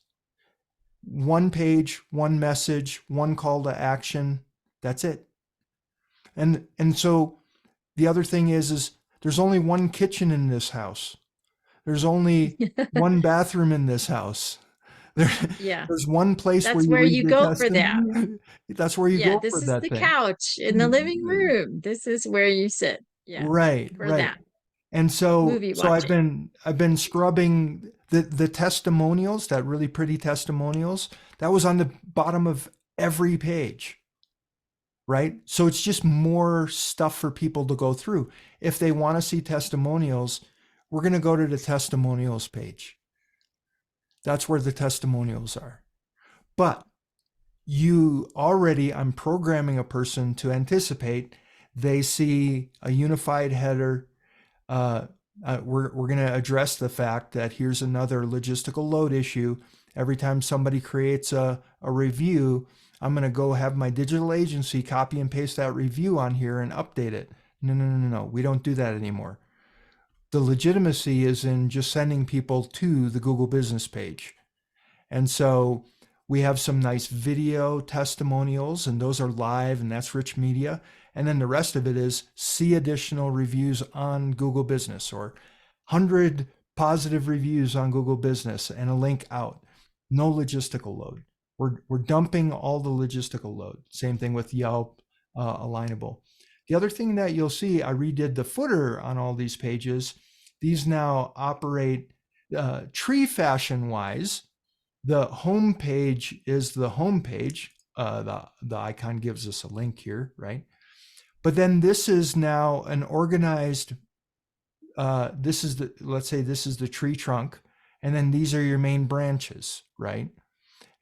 One page, one message, one call to action. That's it. And so the other thing is there's only one kitchen in this house. There's only one bathroom in this house. There, Yeah. there's one place where That's you where read you your go for that. testimony. That's where you Yeah, go for this is that the thing. couch in the living room. This is where you sit. Yeah, Right, for right. that And so movie so I've watching. been I've been scrubbing the testimonials, that really pretty testimonials. That was on the bottom of every page. right? So it's just more stuff for people to go through. If they want to see testimonials, we're going to go to the testimonials page. That's where the testimonials are. But I'm programming a person to anticipate they see a unified header. We're going to address the fact that here's another logistical load issue. Every time somebody creates a review, I'm going to go have my digital agency copy and paste that review on here and update it. No, no, no, no, no. We don't do that anymore. The legitimacy is in just sending people to the Google business page. And so we have some nice video testimonials, and those are live, and that's rich media. And then the rest of it is see additional reviews on Google Business, or 100 positive reviews on Google Business and a link out. No logistical load. We're dumping all the logistical load. Same thing with Yelp, Alignable. The other thing that you'll see, I redid the footer on all these pages. These now operate tree fashion wise. The home page is the home page. The icon gives us a link here, right? But then this is now an organized, let's say this is the tree trunk, and then these are your main branches, right?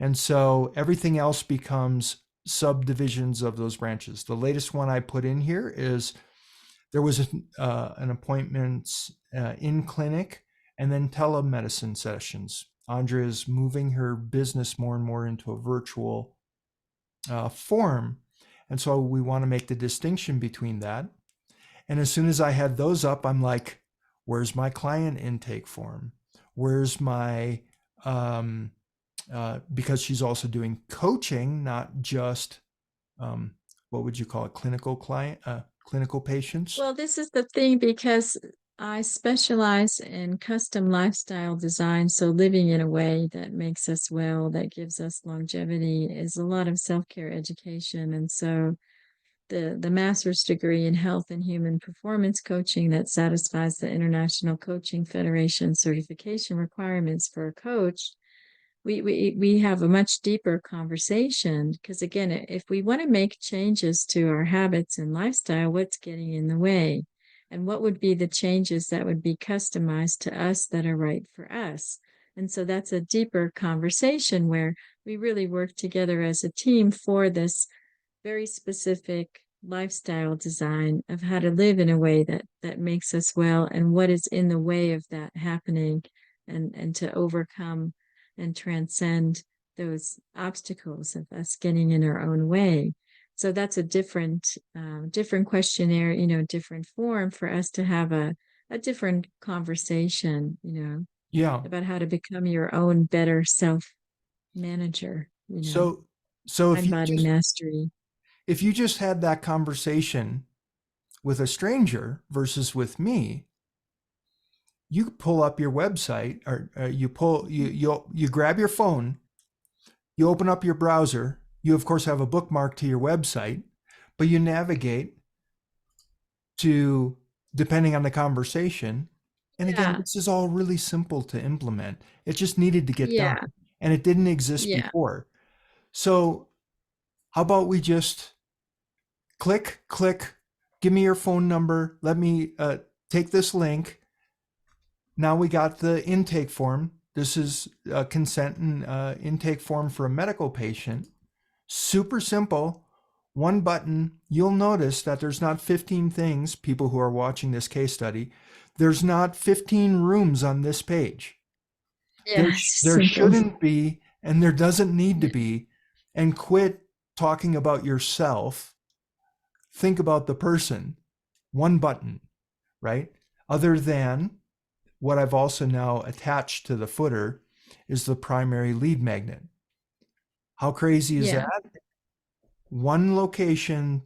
And so everything else becomes subdivisions of those branches. The latest one I put in here is there was an appointment in clinic and then telemedicine sessions. Andrea is moving her business more and more into a virtual form. And so we want to make the distinction between that. And as soon as I had those up, I'm like, where's my client intake form? Where's my, because she's also doing coaching, not just, what would you call it, clinical patients? Well, this is the thing because I specialize in custom lifestyle design. So living in a way that makes us well, that gives us longevity, is a lot of self-care education. And so the master's degree in health and human performance coaching that satisfies the International Coaching Federation certification requirements for a coach, we have a much deeper conversation, because again, if we want to make changes to our habits and lifestyle, what's getting in the way, and what would be the changes that would be customized to us that are right for us. And so that's a deeper conversation where we really work together as a team for this very specific lifestyle design of how to live in a way that makes us well, and what is in the way of that happening, and to overcome and transcend those obstacles of us getting in our own way. So that's a different questionnaire, different form for us to have a different conversation, Yeah. about how to become your own better self manager, So, so mind body mastery. if you just had that conversation with a stranger versus with me, you pull up your website, or you grab your phone, you open up your browser, you of course have a bookmark to your website, but you navigate to, depending on the conversation. And again, Yeah. this is all really simple to implement. It just needed to get done, Yeah. and it didn't exist Yeah. before. So how about we just click, give me your phone number, let me take this link. Now we got the intake form. This is a consent and intake form for a medical patient. Super simple. One button. You'll notice that there's not 15 things, people who are watching this case study, there's not 15 rooms on this page. Yeah. There Simple. shouldn't be, and there doesn't need to be. And quit talking about yourself. Think about the person. One button, right? Other than what I've also now attached to the footer is the primary lead magnet. How crazy is Yeah. that? One location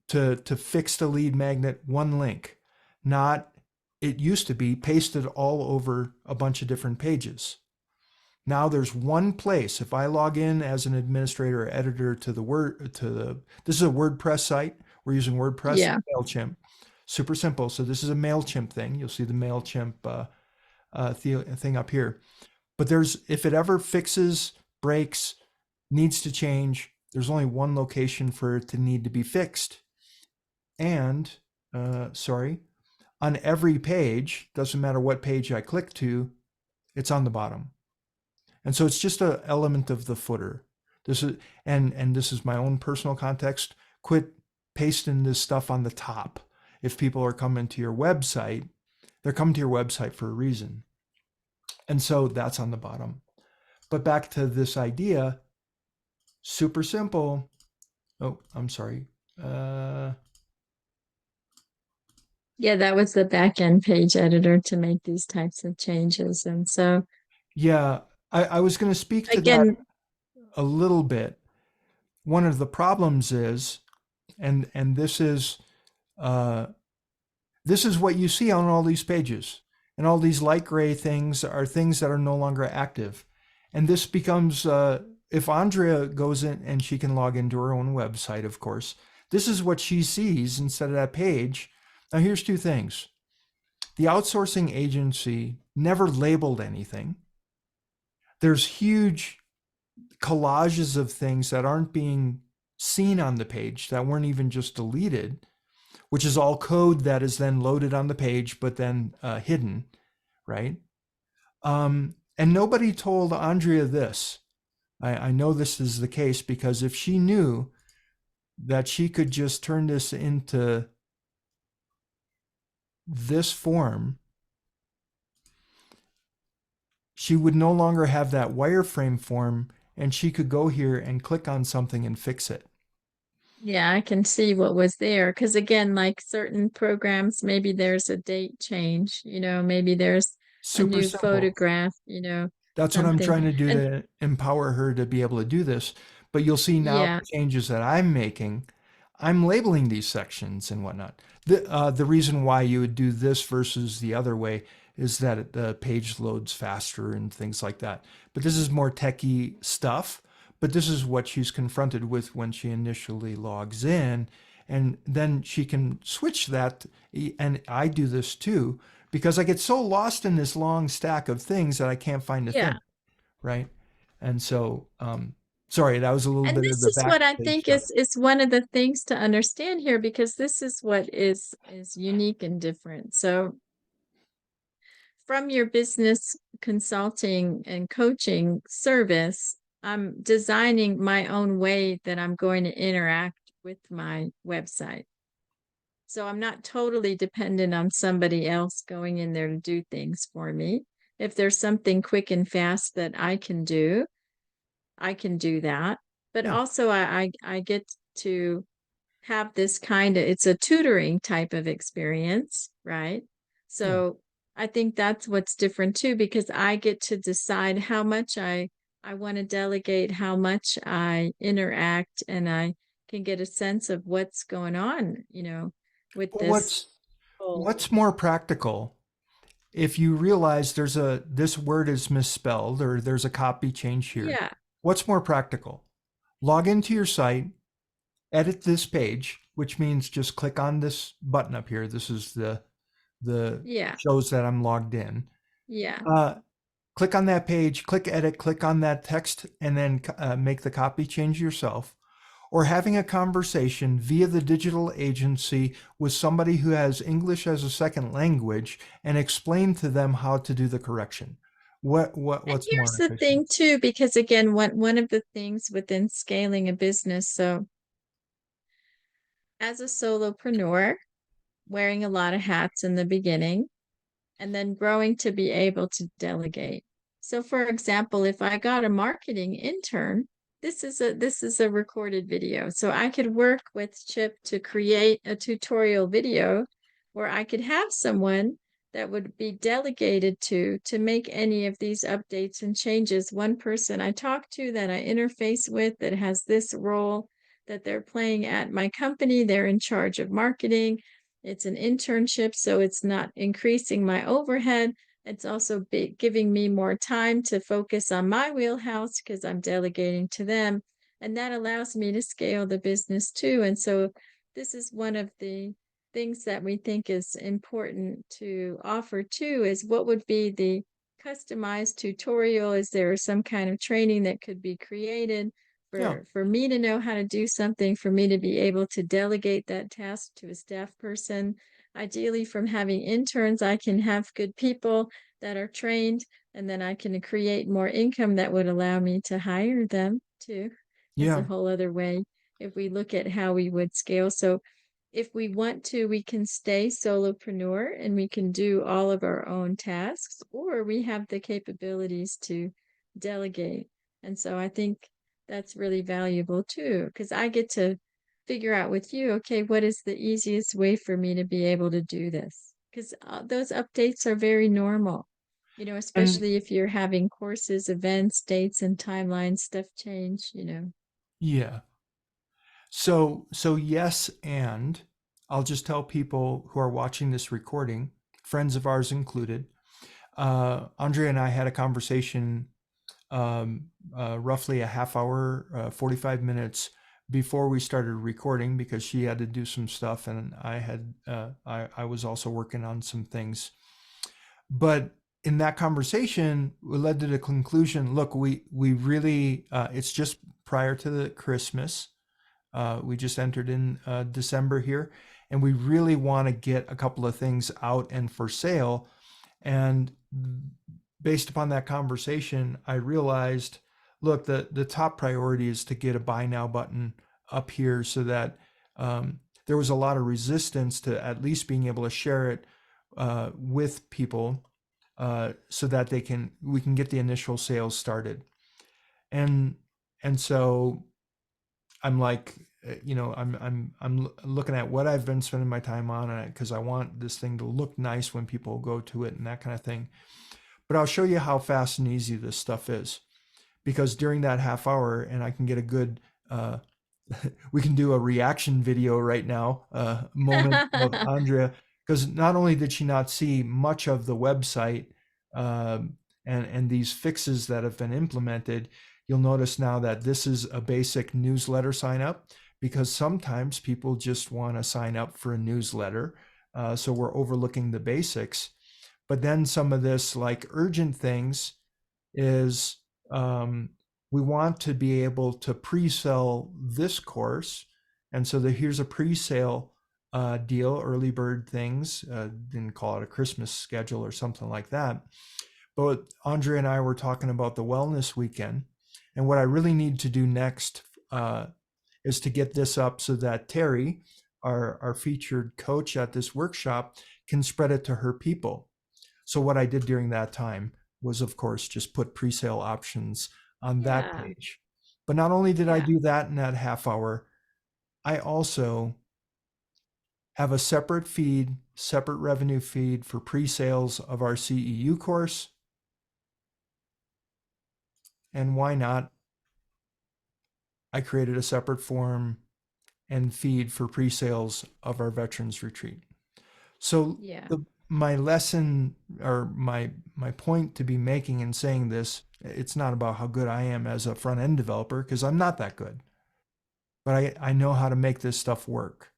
to fix the lead magnet, one link. Not, it used to be pasted all over a bunch of different pages. Now there's one place. If I log in as an administrator or editor to this is a WordPress site. We're using WordPress Yeah. and MailChimp. Super simple. So this is a MailChimp thing. You'll see the MailChimp thing up here. But if it ever fixes, breaks, needs to change, there's only one location for it to need to be fixed. And, sorry, on every page, doesn't matter what page I click to, it's on the bottom. And so it's just an element of the footer. This is and this is my own personal context. Quit pasting this stuff on the top. If people are coming to your website, they're coming to your website for a reason. And so that's on the bottom. But back to this idea, super simple. Oh, I'm sorry. Yeah, that was the back end page editor to make these types of changes. And so Yeah, I was going to speak to that again, a little bit. One of the problems is, and uh, this is what you see on all these pages, and all these light gray things are things that are no longer active, and this becomes if Andrea goes in and she can log into her own website, of course, this is what she sees instead of that page. Now here's two things: the outsourcing agency never labeled anything. There's huge collages of things that aren't being seen on the page that weren't even just deleted, which is all code that is then loaded on the page but then hidden, right? And nobody told Andrea this. I know this is the case because if she knew that she could just turn this into this form, she would no longer have that wireframe form, and she could go here and click on something and fix it. yeah, I can see what was there. Because again, like certain programs, maybe there's a date change, maybe there's a Super new simple. photograph, That's what I'm something. trying to do And to empower her to be able to do this. But you'll see now yeah, the changes that I'm making. I'm labeling these sections and whatnot. The reason why you would do this versus the other way is that the page loads faster and things like that. But this is more techie stuff. But this is what she's confronted with when she initially logs in. And then she can switch that. And I do this too, because I get so lost in this long stack of things that I can't find a yeah. thing, right? And so, sorry, that was a little And bit of this the is what I backstage think stuff. is one of the things to understand here, because this is what is unique and different. So from your business consulting and coaching service, I'm designing my own way that I'm going to interact with my website. So I'm not totally dependent on somebody else going in there to do things for me. If there's something quick and fast that I can do that. But Yeah, also I get to have this kind of, it's a tutoring type of experience, right? yeah. So I think that's what's different too, because I get to decide how much I want to delegate, how much I interact, and I can get a sense of what's going on, with But this what's whole. more practical if you realize this word is misspelled or there's a copy change here? Yeah, What's more practical? Log into your site, edit this page, which means just click on this button up here. This is the yeah, shows that I'm logged in. yeah. Uh, Click on that page, click edit, click on that text, and then make the copy change yourself. Or having a conversation via the digital agency with somebody who has English as a second language and explain to them how to do the correction. And What's here's more the efficient? thing too, because again, one of the things within scaling a business, so as a solopreneur, wearing a lot of hats in the beginning, and then growing to be able to delegate. So for example, if I got a marketing intern, this is a recorded video. So I could work with Chip to create a tutorial video where I could have someone that would be delegated to make any of these updates and changes. One person I talk to that I interface with that has this role that they're playing at my company. They're in charge of marketing. It's an internship, so it's not increasing my overhead. It's also giving me more time to focus on my wheelhouse because I'm delegating to them. And that allows me to scale the business too. And so this is one of the things that we think is important to offer too, is what would be the customized tutorial? Is there some kind of training that could be created Yeah. for me to know how to do something, for me to be able to delegate that task to a staff person. Ideally, from having interns, I can have good people that are trained, and then I can create more income that would allow me to hire them too. Is a Yeah. whole other way if we look at how we would scale. So if we want to, we can stay solopreneur and we can do all of our own tasks, or we have the capabilities to delegate. And so I think that's really valuable too, because I get to figure out with you, okay, what is the easiest way for me to be able to do this? Because those updates are very normal, And especially if you're having courses, events, dates, and timelines, stuff change. yeah. So yes, and I'll just tell people who are watching this recording, friends of ours included. Andrea and I had a conversation, roughly a half hour, 45 minutes before we started recording, because she had to do some stuff and I was also working on some things. But in that conversation, we led to the conclusion, look, we really, it's just prior to the Christmas. We just entered in December here, and we really want to get a couple of things out and for sale. And based upon that conversation, I realized, look, the top priority is to get a buy now button up here, so that there was a lot of resistance to at least being able to share it with people, so that we can get the initial sales started. And and so I'm like, I'm looking at what I've been spending my time on, because I want this thing to look nice when people go to it and that kind of thing. But I'll show you how fast and easy this stuff is, because during that half hour, and I can get a good, we can do a reaction video right now, moment of Andrea, because not only did she not see much of the website, and these fixes that have been implemented, you'll notice now that this is a basic newsletter sign up, because sometimes people just want to sign up for a newsletter. So we're overlooking the basics. But then some of this, like urgent things, is we want to be able to pre-sell this course. And so here's a pre-sale deal, early bird things, didn't call it a Christmas schedule or something like that. But Andre and I were talking about the wellness weekend. And what I really need to do next is to get this up so that Terry, our featured coach at this workshop, can spread it to her people. So what I did during that time was, of course, just put pre-sale options on that Yeah, page. But not only did I yeah, do that in that half hour, I also have a separate feed, separate revenue feed for pre-sales of our CEU course. And why not? I created a separate form and feed for pre-sales of our veterans retreat. So yeah. my lesson, or my point to be making in saying this, it's not about how good I am as a front end developer, because I'm not that good, but I know how to make this stuff work.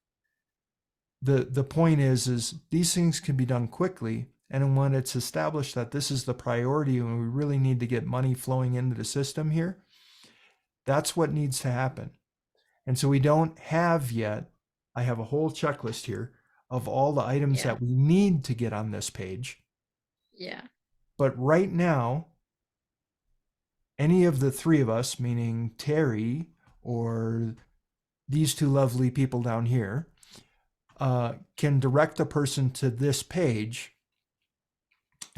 The point is these things can be done quickly, and when it's established that this is the priority and we really need to get money flowing into the system here, that's what needs to happen. And so we don't have yet, I have a whole checklist here of all the items Yeah, that we need to get on this page. yeah, But right now, any of the three of us, meaning Terry or these two lovely people down here, can direct a person to this page.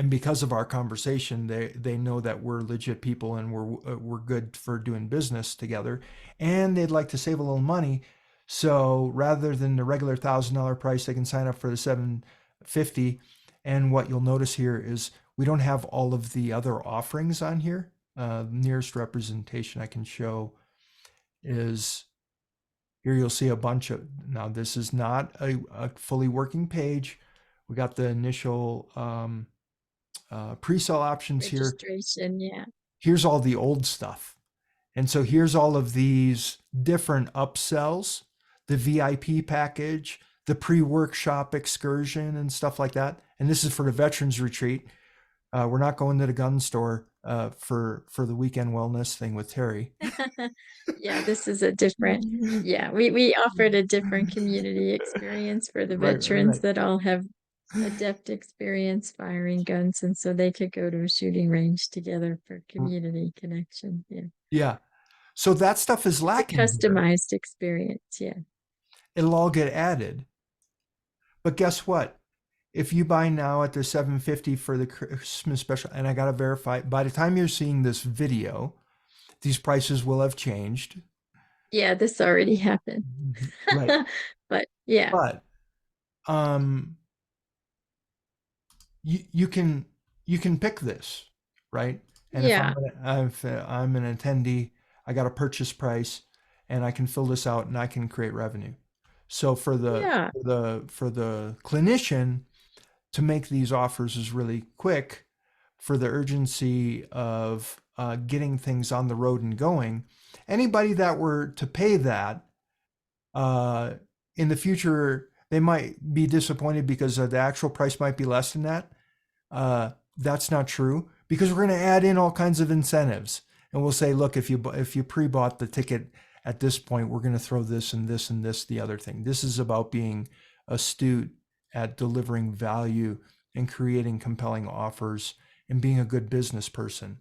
And because of our conversation, they know that we're legit people and we're good for doing business together, and they'd like to save a little money. So rather than the regular $1,000 price, they can sign up for the $750. And what you'll notice here is we don't have all of the other offerings on here. Nearest representation I can show is here. You'll see a bunch of, now this is not a fully working page. We got the initial pre-sale options here. registration. Yeah, Here's all the old stuff. And so here's all of these different upsells, the VIP package, the pre-workshop excursion and stuff like that. And this is for the veterans retreat. We're not going to the gun store for the weekend wellness thing with Terry. Yeah, this is a different, yeah, we offered a different community experience for the Right, veterans right. that all have adept experience firing guns, and so they could go to a shooting range together for community connection. Yeah. Yeah. So that stuff is It's a lacking here. customized experience. Yeah. It'll all get added. But guess what? If you buy now at the 750 for the Christmas special, and I got to verify, by the time you're seeing this video, these prices will have changed. Yeah, this already happened. Right. But yeah. But um, you can pick this, right? And if Yeah. I'm an attendee, I got a purchase price, and I can fill this out, and I can create revenue. So Yeah. for the clinician to make these offers is really quick for the urgency of getting things on the road and going. Anybody that were to pay that uh, in the future, they might be disappointed because the actual price might be less than that. That's not true because we're going to add in all kinds of incentives, and we'll say, look, if you pre-bought the ticket at this point, we're going to throw this and this and this the other thing. This is about being astute at delivering value and creating compelling offers and being a good business person.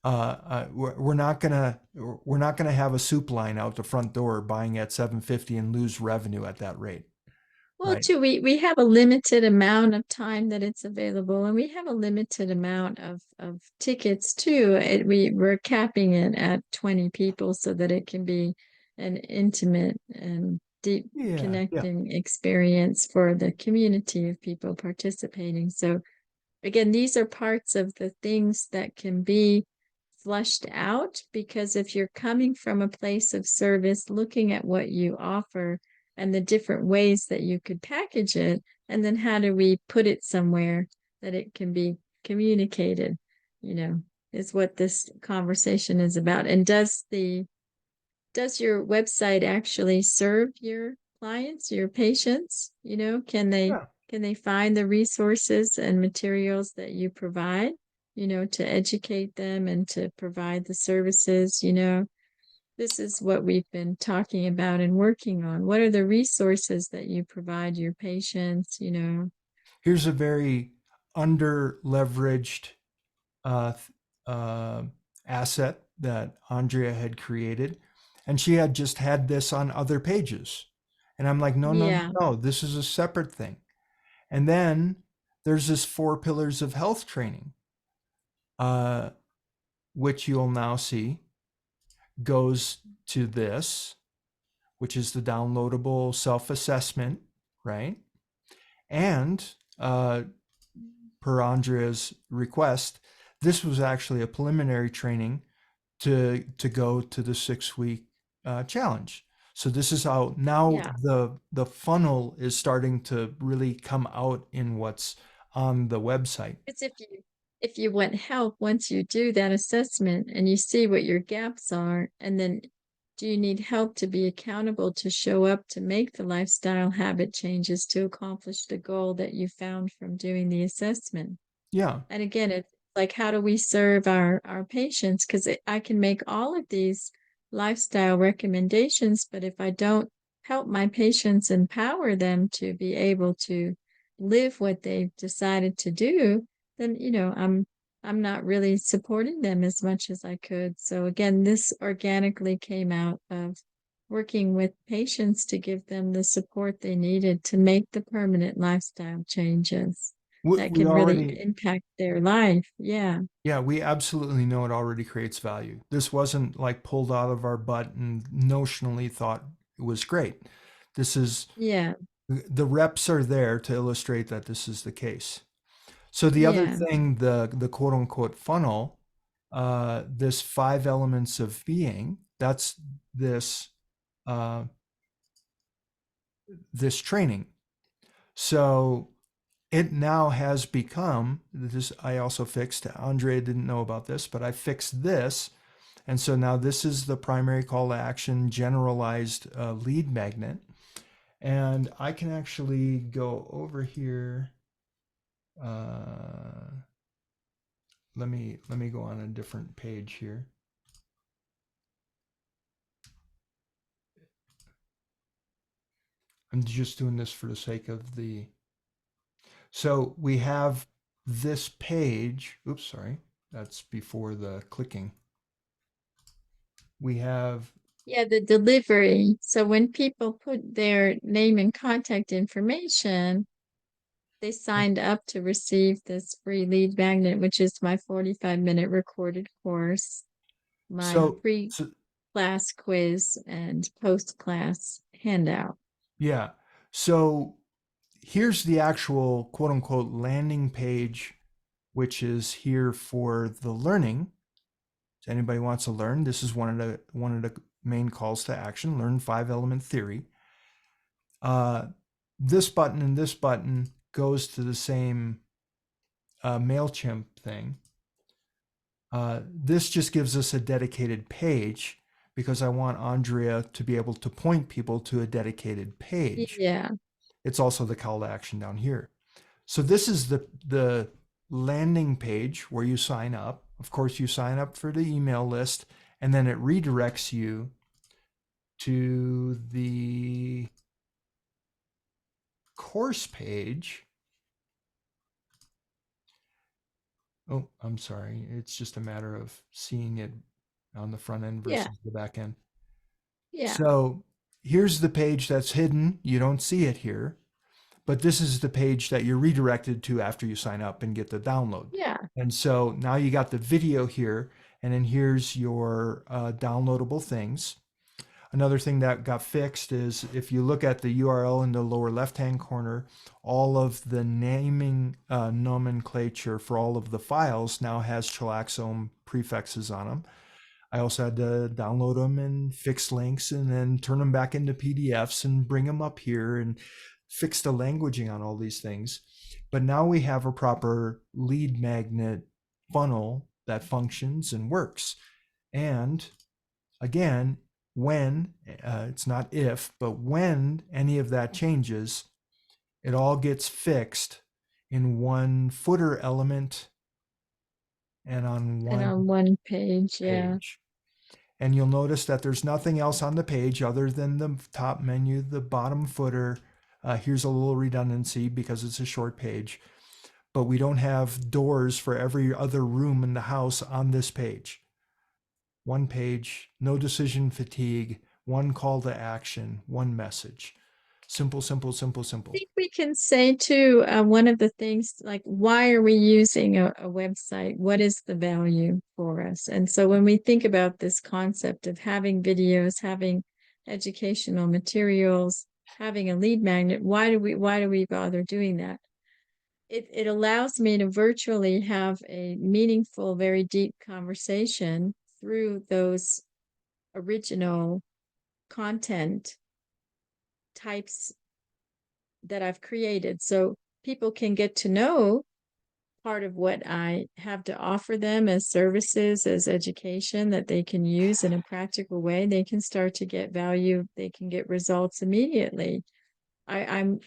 We're not gonna have a soup line out the front door buying at 750 and lose revenue at that rate, Well, right? too, we have a limited amount of time that it's available, and we have a limited amount of tickets too. We're capping it at 20 people so that it can be an intimate and deep Yeah, yeah. connecting experience for the community of people participating. So again, these are parts of the things that can be flushed out because if you're coming from a place of service, looking at what you offer and the different ways that you could package it, and then how do we put it somewhere that it can be communicated, you know, is what this conversation is about. And does your website actually serve your clients, your patients? You know, Yeah. can they find the resources and materials that you provide, you know, to educate them and to provide the services, you know? This is what we've been talking about and working on. What are the resources that you provide your patients, you know? Here's a very under leveraged uh, uh, asset that Andrea had created. And she had just had this on other pages. And I'm like, no, no, no, Yeah, no, this is a separate thing. And then there's this 4 pillars of health training, uh, which you'll now see goes to this, which is the downloadable self assessment, right? And per Andrea's request, this was actually a preliminary training to go to the 6 week challenge. So this is how now yeah. the funnel is starting to really come out in what's on the website. It's if you want help once you do that assessment and you see what your gaps are, and then do you need help to be accountable to show up to make the lifestyle habit changes to accomplish the goal that you found from doing the assessment? Yeah. And again, it's like, how do we serve our patients? Because I can make all of these lifestyle recommendations, but if I don't help my patients empower them to be able to live what they've decided to do, then I'm not really supporting them as much as I could. So again, this organically came out of working with patients to give them the support they needed to make the permanent lifestyle changes that We can really already, impact their life. Yeah. yeah, we absolutely know it already creates value. This wasn't like pulled out of our butt and notionally thought it was great. This is, Yeah. the reps are there to illustrate that this is the case. So the other Yeah. thing, the quote unquote funnel, this 5 elements of being, that's this uh, this training. So it now has become this. I also fixed. Andrea didn't know about this, but I fixed this, and so now this is the primary call to action, generalized lead magnet, and I can actually go over here. Uh, let me go on a different page here. I'm just doing this for the sake of the. So we have this page. Oops, sorry. That's before the clicking. We have. Yeah, the delivery. So when people put their name and contact information, they signed up to receive this free lead magnet, which is my 45-minute recorded course, my So, pre-class quiz, and post-class handout. yeah. So here's the actual quote unquote landing page, which is here for the learning. If anybody wants to learn, this is one of the main calls to action. Learn 5-element theory. This button and this button goes to the same MailChimp thing. This just gives us a dedicated page because I want Andrea to be able to point people to a dedicated page. Yeah. It's also the call to action down here. So this is the landing page where you sign up. Of course, you sign up for the email list, and then it redirects you to the course page. Oh, I'm sorry. It's just a matter of seeing it on the front end Yeah. versus the back end. Yeah. So here's the page that's hidden. You don't see it here, but this is the page that you're redirected to after you sign up and get the download. Yeah. And so now you got the video here, and then here's your downloadable things. Another thing that got fixed is if you look at the URL in the lower left-hand corner, all of the naming nomenclature for all of the files now has ChillaxOm prefixes on them. I also had to download them and fix links and then turn them back into PDFs and bring them up here and fix the languaging on all these things. But now we have a proper lead magnet funnel that functions and works. And again, when, it's not if, but when any of that changes, it all gets fixed in one footer element and on And one on one page, yeah. page. And you'll notice that there's nothing else on the page other than the top menu, the bottom footer. Here's a little redundancy because it's a short page, but we don't have doors for every other room in the house on this page. One page, no decision fatigue, one call to action, one message. Simple, simple, simple, simple. I think we can say too, one of the things like, why are we using a website? What is the value for us? And so when we think about this concept of having videos, having educational materials, having a lead magnet, why do we bother doing that? It allows me to virtually have a meaningful, very deep conversation through those original content types that I've created. So people can get to know part of what I have to offer them as services, as education that they can use in a practical way. They can start to get value, they can get results immediately. I'm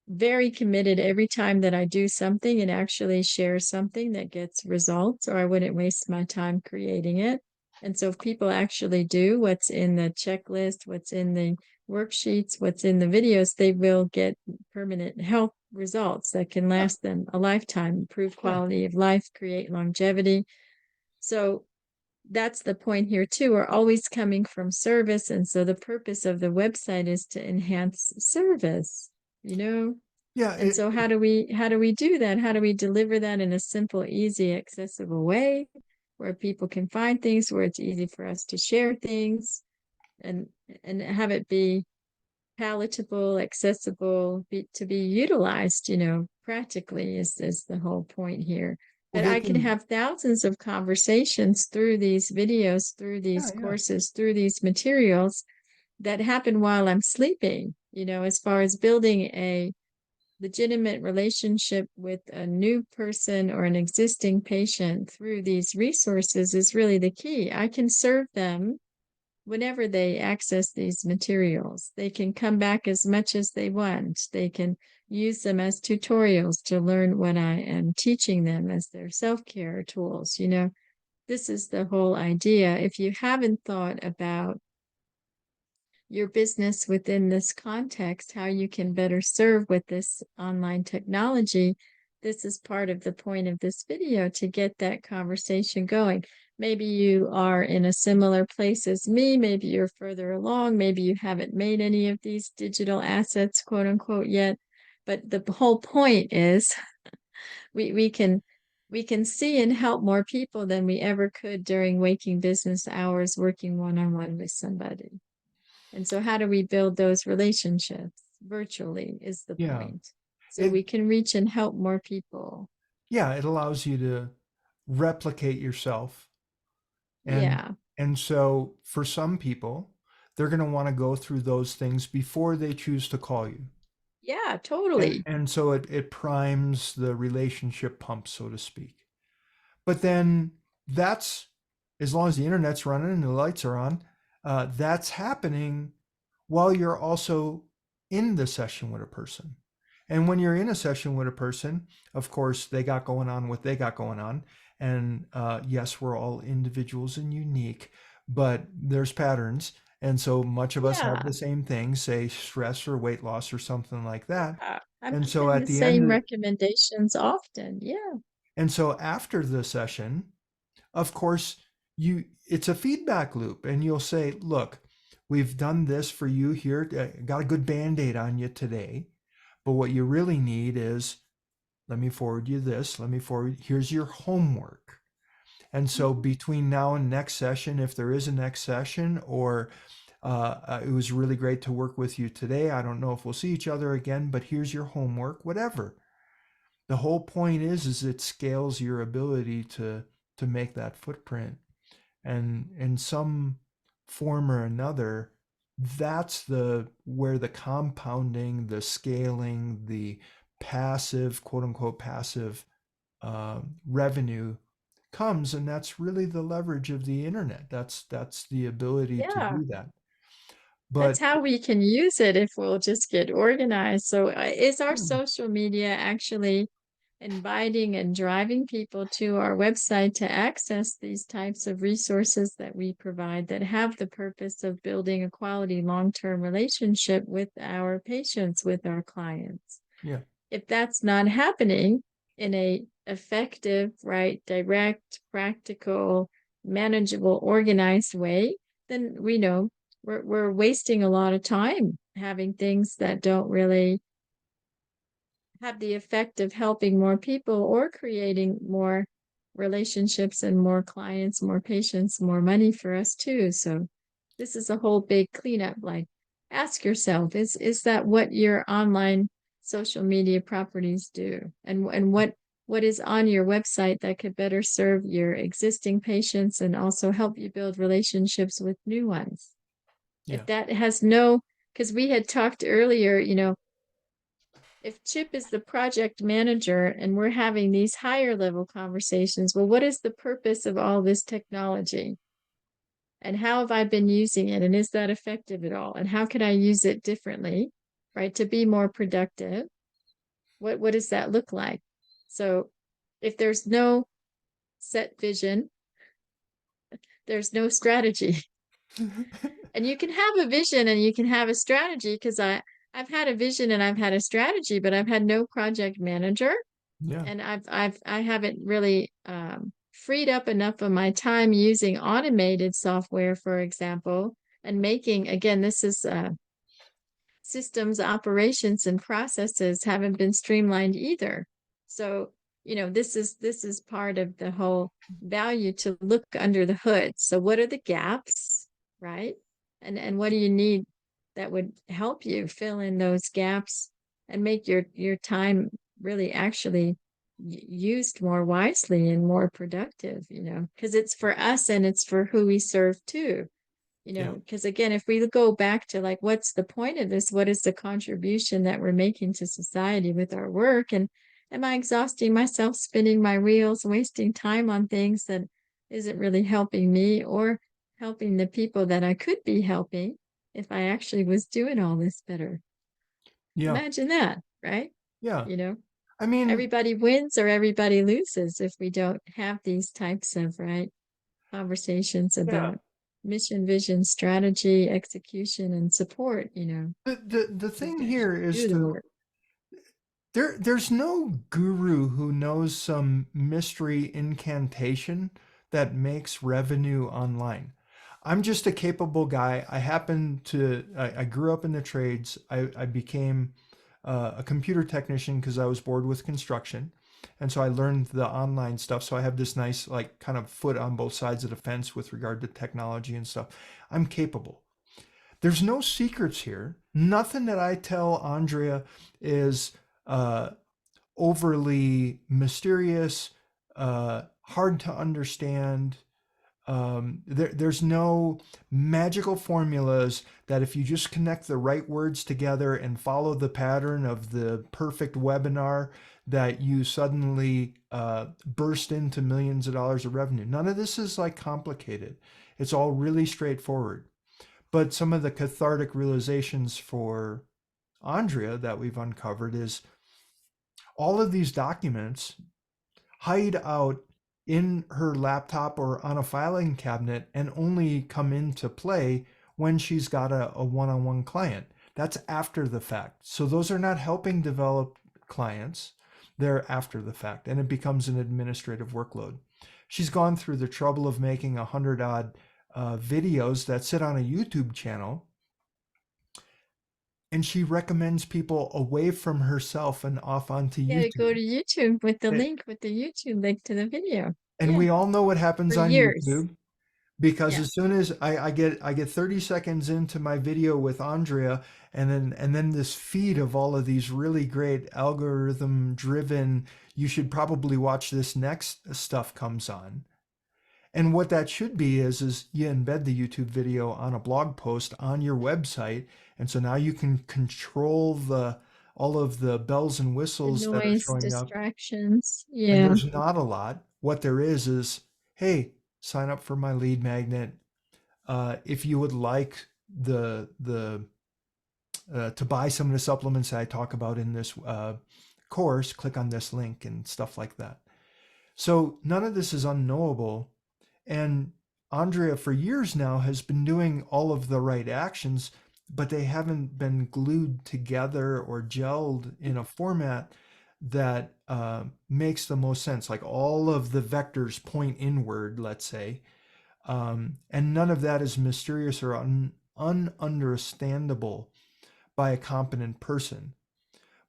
very committed every time that I do something and actually share something that gets results, or I wouldn't waste my time creating it. And so if people actually do what's in the checklist, what's in the worksheets, what's in the videos, they will get permanent health results that can Yeah, last them a lifetime, improve yeah. quality of life, create longevity. So that's the point here too. We're always coming from service. And so the purpose of the website is to enhance service, you know? Yeah, And so how do we do that? How do we deliver that in a simple, easy, accessible way where people can find things, where it's easy for us to share things and have it be palatable, accessible, to be utilized, practically is the whole point here. well, But they I can can, have thousands of conversations through these videos, through yeah, these yeah. courses, through these materials that happen while I'm sleeping, as far as building a legitimate relationship with a new person or an existing patient through these resources is really the key. I can serve them whenever they access these materials, they can come back as much as they want. They can use them as tutorials to learn what I am teaching them as their self-care tools. This is the whole idea. If you haven't thought about your business within this context, how you can better serve with this online technology, this is part of the point of this video, to get that conversation going. Maybe you are in a similar place as me. Maybe you're further along. Maybe you haven't made any of these digital assets, quote unquote, yet. But the whole point is we can see and help more people than we ever could during waking business hours, working one-on-one with somebody. And so how do we build those relationships virtually is the Yeah. point. So It we can reach and help more people. yeah, it allows you to replicate yourself. And Yeah. and so for some people, they're going to want to go through those things before they choose to call you. Yeah, And totally. and so it primes the relationship pump, so to speak. But then that's as long as the internet's running and the lights are on, that's happening while you're also in the session with a person. And when you're in a session with a person, of course, they got going on what they got going on. And yes, we're all individuals and unique, but there's patterns. And so much of us have Yeah. the same things, say stress or weight loss or something like that. I'm And so given at the the end same of, recommendations often. Yeah. and so after the session, of course, it's a feedback loop, and you'll say, look, we've done this for you here, got a good band-aid on you today, but what you really need is, let me forward you this, here's your homework. And so Mhm. between now and next session, if there is a next session, or it was really great to work with you today, I don't know if we'll see each other again, but here's your homework, whatever. The whole point is it scales your ability to make that footprint. And in some form or another, that's the where the compounding, the scaling, the passive, quote unquote passive revenue comes. And that's really the leverage of the internet. That's the ability to Yeah. do that. That's But how we can use it if we'll just get organized. So is our yeah, social media actually inviting and driving people to our website to access these types of resources that we provide that have the purpose of building a quality long-term relationship with our patients, with our clients? yeah, If that's not happening in a effective, right, direct, practical, manageable, organized way, then we know we're wasting a lot of time having things that don't really have the effect of helping more people or creating more relationships and more clients, more patients, more money for us too. So this is a whole big cleanup. Like, ask yourself, is that what your online social media properties do? And what is on your website that could better serve your existing patients and also help you build relationships with new ones? yeah, If that has no, because we had talked earlier, if Chip is the project manager and we're having these higher level conversations, well, what is the purpose of all this technology? And how have I been using it? And is that effective at all? And how can I use it differently, right? To be more productive? What does that look like? So if there's no set vision, there's no strategy. And you can have a vision and you can have a strategy, because I've had a vision and I've had a strategy, but I've had no project manager. yeah, And I haven't really freed up enough of my time using automated software, for example, and making, again, this is systems, operations, and processes haven't been streamlined either. So, this is part of the whole value, to look under the hood. So what are the gaps, right? And what do you need that would help you fill in those gaps and make your time really actually used more wisely and more productive, because it's for us and it's for who we serve too. yeah, Because again, if we go back to like, what's the point of this? What is the contribution that we're making to society with our work? And am I exhausting myself, spinning my wheels, wasting time on things that isn't really helping me? Or helping the people that I could be helping if I actually was doing all this better. Yeah. Imagine that, right? Yeah. You know, I mean, everybody wins or everybody loses if we don't have these types of, right, conversations yeah. about mission, vision, strategy, execution, and support, The we have thing to here actually is do the to work. there's no guru who knows some mystery incantation that makes revenue online. I'm just a capable guy. I grew up in the trades. I became a computer technician because I was bored with construction. And so I learned the online stuff. So I have this nice, like, kind of foot on both sides of the fence with regard to technology and stuff. I'm capable. There's no secrets here. Nothing that I tell Andrea is uh, overly mysterious, hard to understand. There's no magical formulas that if you just connect the right words together and follow the pattern of the perfect webinar, that you suddenly burst into millions of dollars of revenue. None of this is like complicated. It's all really straightforward. But some of the cathartic realizations for Andrea that we've uncovered is all of these documents hide out in her laptop or on a filing cabinet and only come into play when she's got a one-on-one client. That's after the fact. So those are not helping develop clients. They're after the fact, and it becomes an administrative workload. She's gone through the trouble of making 100 odd videos that sit on a YouTube channel, and she recommends people away from herself and off onto Yeah, to go YouTube. to YouTube with the A- link, with the YouTube link to the video. And Yeah, we all know what for happens on years. YouTube, because Yeah. as soon as I get 30 seconds into my video with Andrea, and then this feed of all of these really great algorithm driven, you should probably watch this next stuff comes on. And what that should be is you embed the YouTube video on a blog post on your website. And so now you can control the all of the bells and The whistles that are noise, showing up. distractions. And Yeah. there's not a lot. What there is, hey, sign up for my lead magnet. If you would like the to buy some of the supplements that I talk about in this course, click on this link and stuff like that. So none of this is unknowable. And Andrea, for years now, has been doing all of the right actions, but they haven't been glued together or gelled in a format that makes the most sense. Like all of the vectors point inward, let's say, and none of that is mysterious or ununderstandable by a competent person.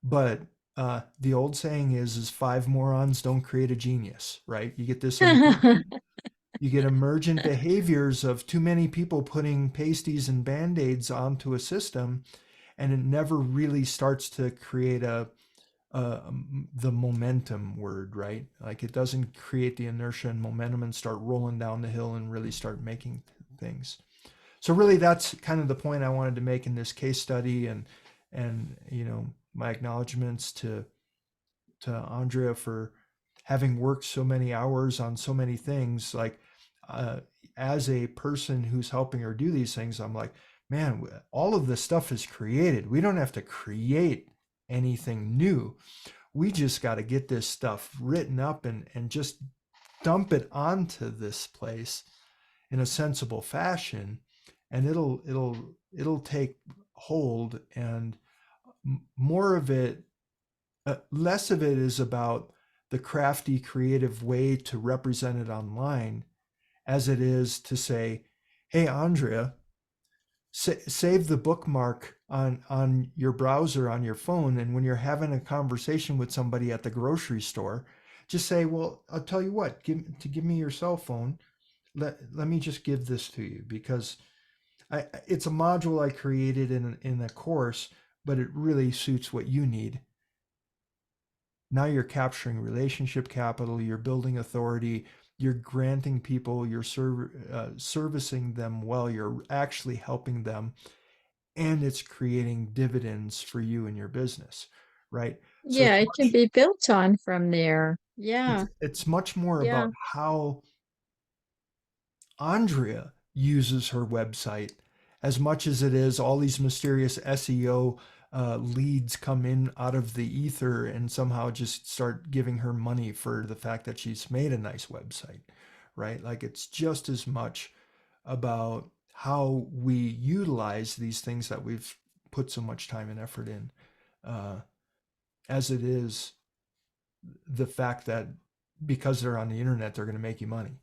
But the old saying is five morons don't create a genius, right? You get this you get emergent behaviors of too many people putting pasties and band-aids onto a system, and it never really starts to create the momentum word, right? Like it doesn't create the inertia and momentum and start rolling down the hill and really start making things. So really that's kind of the point I wanted to make in this case study, and my acknowledgments to Andrea for having worked so many hours on so many things. Like uh, as a person who's helping her do these things, I'm like, man, all of this stuff is created. We don't have to create anything new. We just got to get this stuff written up and just dump it onto this place in a sensible fashion, and it'll take hold. And more of it, less of it is about the crafty, creative way to represent it online, as it is to say, "Hey, Andrea, save the bookmark on your browser on your phone, and when you're having a conversation with somebody at the grocery store, just say, well, I'll tell you what, give me your cell phone. Let me just give this to you, because it's a module I created in a course, but it really suits what you need. Now you're capturing relationship capital, you're building authority, you're granting people, you're servicing them well, you're actually helping them, and it's creating dividends for you and your business, right? So Yeah, it can be built on from there. it's Yeah. it's much more Yeah. about how Andrea uses her website as much as it is all these mysterious SEO leads come in out of the ether and somehow just start giving her money for the fact that she's made a nice website, right? Like it's just as much about how we utilize these things that we've put so much time and effort in, uh, as it is the fact that because they're on the internet, they're going to make you money,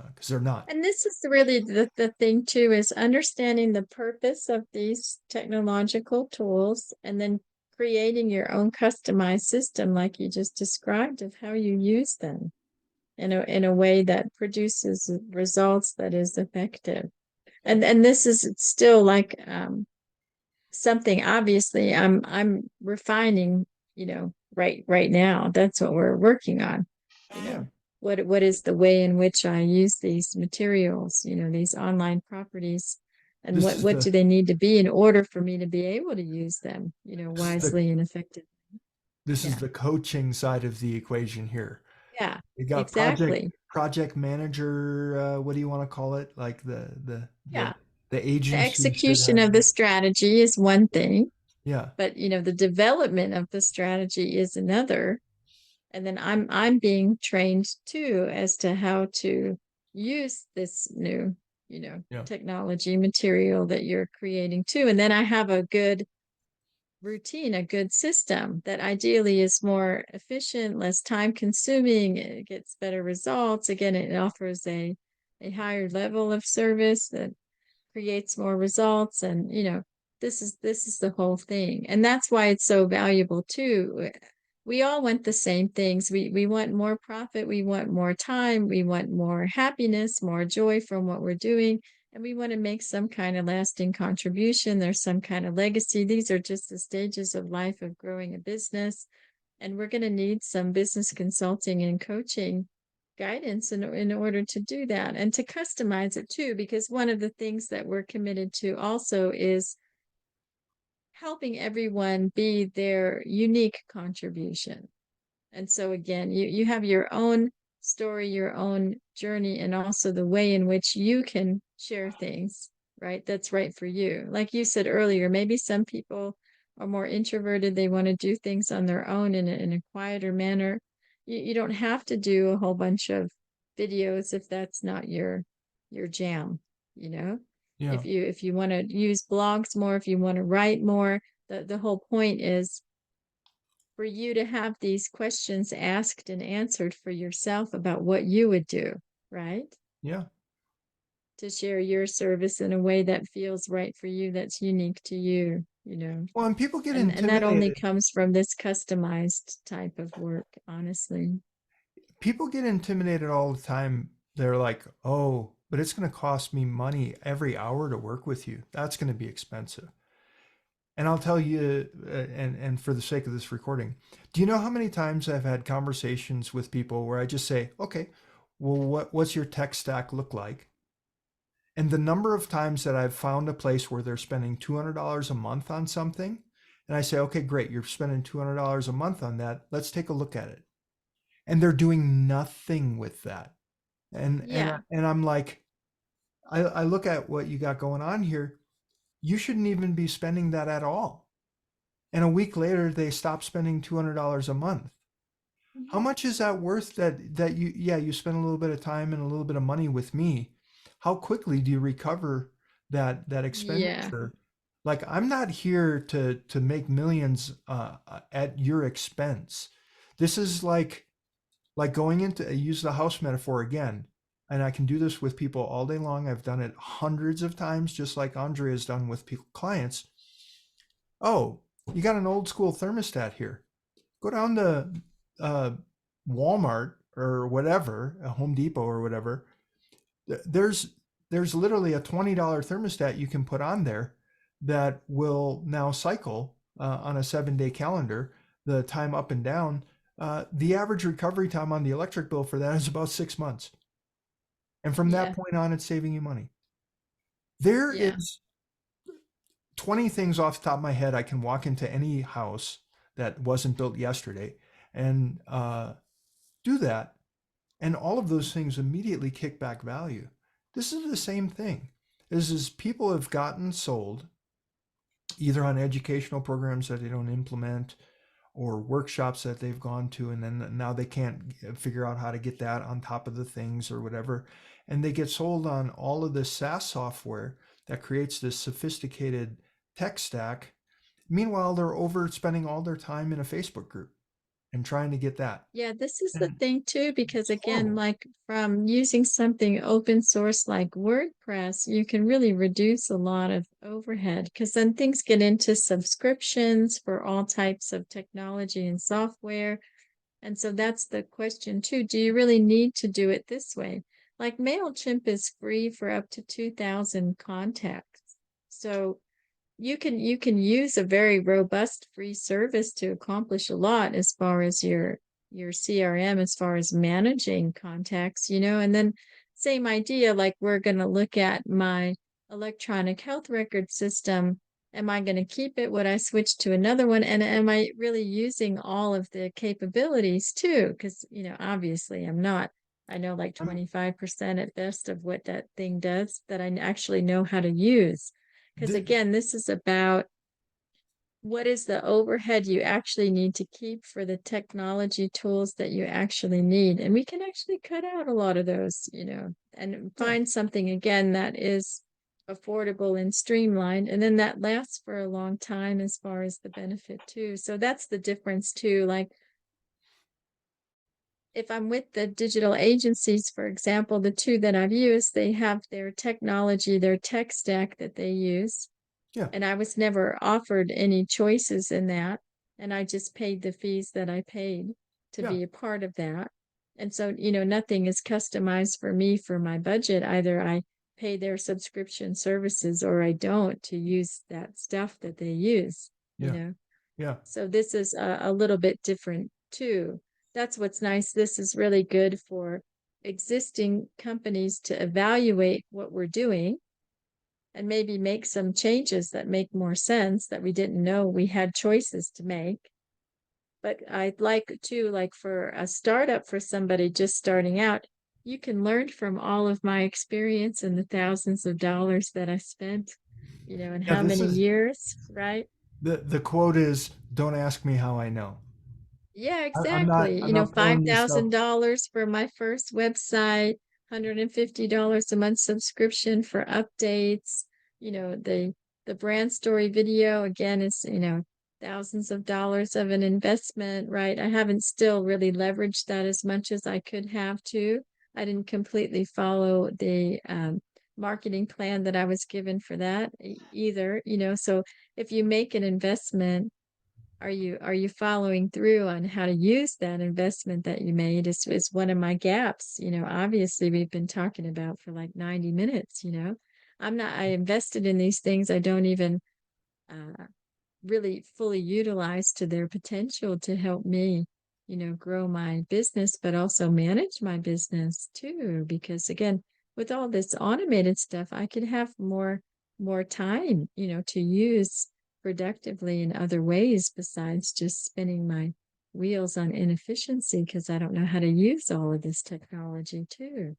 because they're not. And this is really the thing too, is understanding the purpose of these technological tools and then creating your own customized system like you just described of how you use them in a way that produces results that is effective. And this is still like something obviously I'm refining, right now. That's what we're working on. You Yeah. know, what is the way in which I use these materials, these online properties, and This what is what the do they need to be in order for me to be able to use them, this is the wisely and effectively. this is Yeah. the coaching side of the equation here. Yeah. You got Exactly. project manager. What do you want to call it? Like Yeah. the The agencies that execution have. of the strategy is one thing, Yeah, but the development of the strategy is another. And then I'm being trained too as to how to use this new, yeah. technology material that you're creating too. And then I have a good routine, a good system that ideally is more efficient, less time consuming, it gets better results. Again, it offers a higher level of service that creates more results. And this is the whole thing, and that's why it's so valuable too. We all want the same things. We want more profit, we want more time, we want more happiness, more joy from what we're doing, and we want to make some kind of lasting contribution. There's some kind of legacy. These are just the stages of life of growing a business, and we're going to need some business consulting and coaching guidance in order to do that and to customize it too, because one of the things that we're committed to also is helping everyone be their unique contribution. And so again, you have your own story, your own journey, and also the way in which you can share things, right? That's right for you. Like you said earlier, maybe some people are more introverted. They want to do things on their own in a quieter manner. You don't have to do a whole bunch of videos if that's not your jam, you know? Yeah. If you want to use blogs more, if you want to write more, the whole point is for you to have these questions asked and answered for yourself about what you would do, right? Yeah. To share your service in a way that feels right for you, that's unique to you. Well, and people get And that only intimidated. comes from this customized type of work, honestly. People get intimidated all the time. They're like, "Oh, but it's going to cost me money every hour to work with you. That's going to be expensive." And I'll tell you, and for the sake of this recording, do you know how many times I've had conversations with people where I just say, "Okay, well, what's your tech stack look like?" And the number of times that I've found a place where they're spending $200 a month on something, and I say, "Okay, great, you're spending $200 a month on that. Let's take a look at it." And they're doing nothing with that. Yeah. And I'm like, I look at what you got going on here. You shouldn't even be spending that at all. And a week later, they stop spending $200 a month. How Mhm. much is that worth that you, yeah, you spend a little bit of time and a little bit of money with me. How quickly do you recover that Yeah. expenditure? Like I'm not here to make millions at your expense. This is like going into use the house metaphor again. And I can do this with people all day long. I've done it hundreds of times, just like Andrea has done with people, clients. Oh, you got an old school thermostat here. Go down to uh, Walmart or whatever, a Home Depot or whatever. There's there's literally a $20 thermostat you can put on there that will now cycle on a 7-day calendar, the time up and down. The average recovery time on the electric bill for that is about 6 months. And from that Yeah. point on, it's saving you money. There Yeah. is 20 things off the top of my head. I can walk into any house that wasn't built yesterday and do that. And all of those things immediately kick back value. This is the same thing. Is people have gotten sold either on educational programs that they don't implement or workshops that they've gone to, and then now they can't figure out how to get that on top of the things or whatever, and they get sold on all of this SaaS software that creates this sophisticated tech stack. Meanwhile, they're over spending all their time in a Facebook group and trying to get that. Yeah, this is the And thing too, because it's again, horrible. like from using something open source like WordPress, you can really reduce a lot of overhead because then things get into subscriptions for all types of technology and software. And so that's the question too. Do you really need to do it this way? Like MailChimp is free for up to 2,000 contacts. So you can use a very robust free service to accomplish a lot as far as your CRM, as far as managing contacts, and then same idea, like we're going to look at my electronic health record system. Am I going to keep it? Would I switch to another one? And am I really using all of the capabilities too? Because, obviously I'm not. I know like I'm 25% at best of what that thing does that I actually know how to use. Because th- again, this is about what is the overhead you actually need to keep for the technology tools that you actually need. And we can actually cut out a lot of those, and yeah. find something again that is affordable and streamlined. And then that lasts for a long time as far as the benefit too. So that's the difference too. Like if I'm with the digital agencies, for example, the two that I've used, they have their technology, their tech stack that they use, Yeah. and I was never offered any choices in that. And I just paid the fees that I paid to Yeah. be a part of that. And so, nothing is customized for me for my budget. Either I pay their subscription services or I don't to use that stuff that they use, you Yeah. know. Yeah. So this is a little bit different too. That's what's nice. This is really good for existing companies to evaluate what we're doing and maybe make some changes that make more sense that we didn't know we had choices to make. But I'd like to, like for a startup, for somebody just starting out, you can learn from all of my experience and the thousands of dollars that I spent, and Yeah. how This many is years, right? the quote is, "Don't ask me how I know." Yeah, I'm not. exactly. I'm not pulling this stuff. $5,000 for my first website, $150 a month subscription for updates. The brand story video again is, thousands of dollars of an investment, right? I haven't still really leveraged that as much as I could have to. I didn't completely follow the marketing plan that I was given for that either, so if you make an investment, are you following through on how to use that investment that you made is one of my gaps. Obviously we've been talking about for like 90 minutes. I invested in these things I don't even uh, really fully utilize to their potential to help me, grow my business, but also manage my business too. Because again, with all this automated stuff, I could have more time, to use productively in other ways besides just spinning my wheels on inefficiency because I don't know how to use all of this technology too.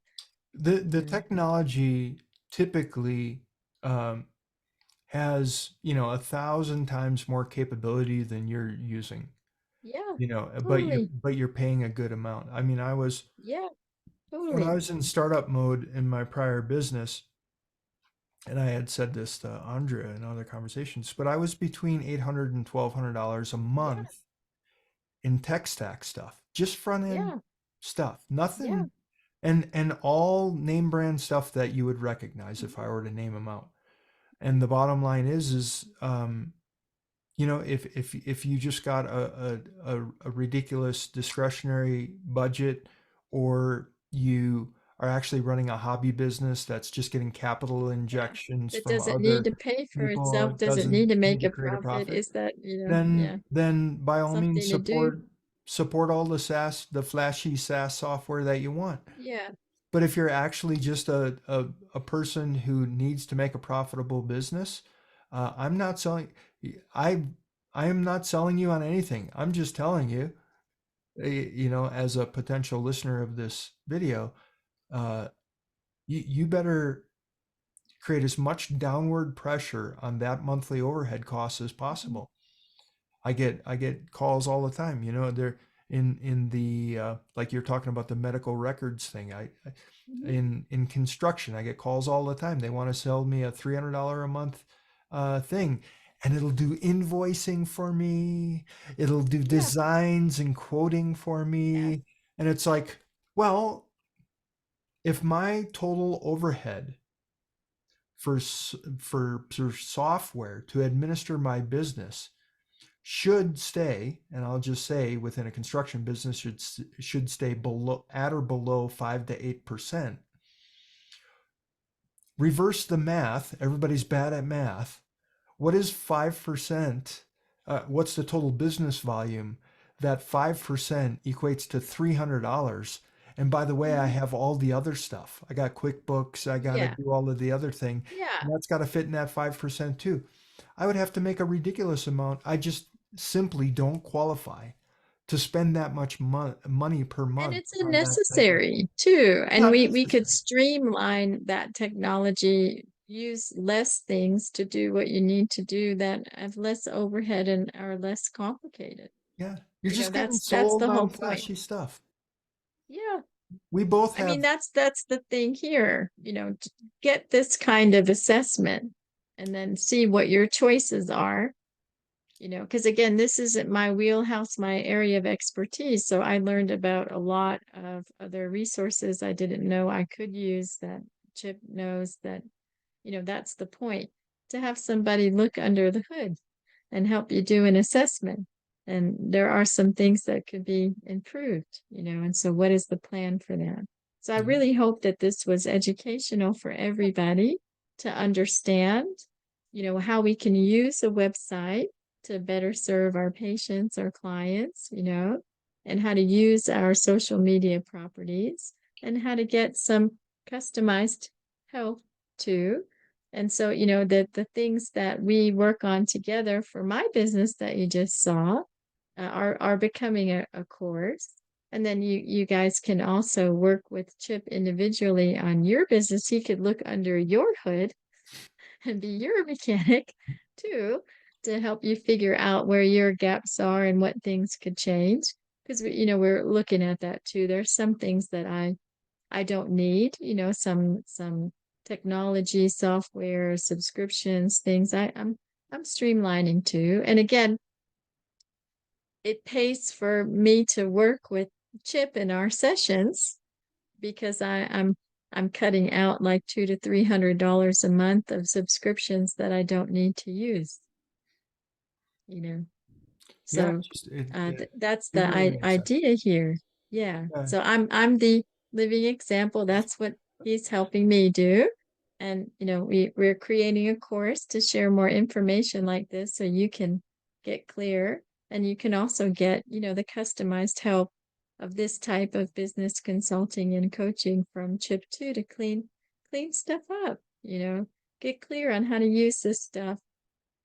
The Yeah. technology typically um, has 1,000 times more capability than you're using. Yeah, But you're totally. paying a good amount. I mean, Yeah, when I totally. was in startup mode in my prior business, and I had said this to Andrea in other conversations, but I was between $800 and $1,200 a Yeah, month in tech stack stuff, just front end yeah, stuff, yeah. nothing, and all name brand stuff that you would recognize if I were to name them out. And the bottom line is if you just got a ridiculous discretionary budget, or you are actually running a hobby business that's just getting capital Yeah. injections It from doesn't need other to pay for people, itself, it doesn't need doesn't to need make to a create a profit. profit, Is that, then yeah, by all means something to do? support all the flashy SaaS software that you want. Yeah. But if you're actually just a person who needs to make a profitable business, I'm not selling. I I am not selling you on anything. I'm just telling you, as a potential listener of this video, uh, you better create as much downward pressure on that monthly overhead cost as Mhm. possible. I get calls all the time. They're in the like you're talking about the medical records thing. Mhm. In construction, I get calls all the time. They want to sell me a $300 a month thing, and it'll do invoicing for me. It'll do Yeah. designs and quoting for Yes. me, and it's like, well, if my total overhead for software to administer my business should stay, and I'll just say within a construction business should stay below at or below 5 to 8%. Reverse the math. Everybody's bad at math. What is 5%? What's the total business volume? That 5% equates to $300. And by the way, I Mhm. have all the other stuff. I got QuickBooks. I got to Yeah. do all of the other thing. Yeah. And that's got to fit in that 5% too. I would have to make a ridiculous amount. I just simply don't qualify to spend that much money per And month it's on that type of unnecessary too. And not we could necessary. streamline that technology, use less things to do what you need to do that have less overhead and are less complicated. Yeah. You're just getting That's sold the on whole point. flashy stuff. Yeah. We both I mean, have. that's the thing here, get this kind of assessment and then see what your choices are, because again, this isn't my wheelhouse, my area of expertise. So I learned about a lot of other resources I didn't know I could use that Chip knows that, that's the point, to have somebody look under the hood and help you do an assessment. And there are some things that could be improved, and so what is the plan for that? So I Yeah. really hope that this was educational for everybody to understand, how we can use a website to better serve our patients, our clients, and how to use our social media properties and how to get some customized help too. And so, the things that we work on together for my business that you just saw are becoming a course. And then you guys can also work with Chip individually on your business. He could look under your hood and be your mechanic too to help you figure out where your gaps are and what things could change. Because we're looking at that too. There's some things that I don't need, some technology, software, subscriptions, things I'm streamlining too. And again, it pays for me to work with Chip in our sessions because I'm cutting out like $200 to $300 a month of subscriptions that I don't need to use, you know. Yeah, So it's just it that's it the really makes sense. idea here. Yeah. Yeah. So I'm the living example. That's what he's helping me do. And we're creating a course to share more information like this so you can get clear and you can also get, the customized help of this type of business consulting and coaching from Chip 2 to clean stuff up, get clear on how to use this stuff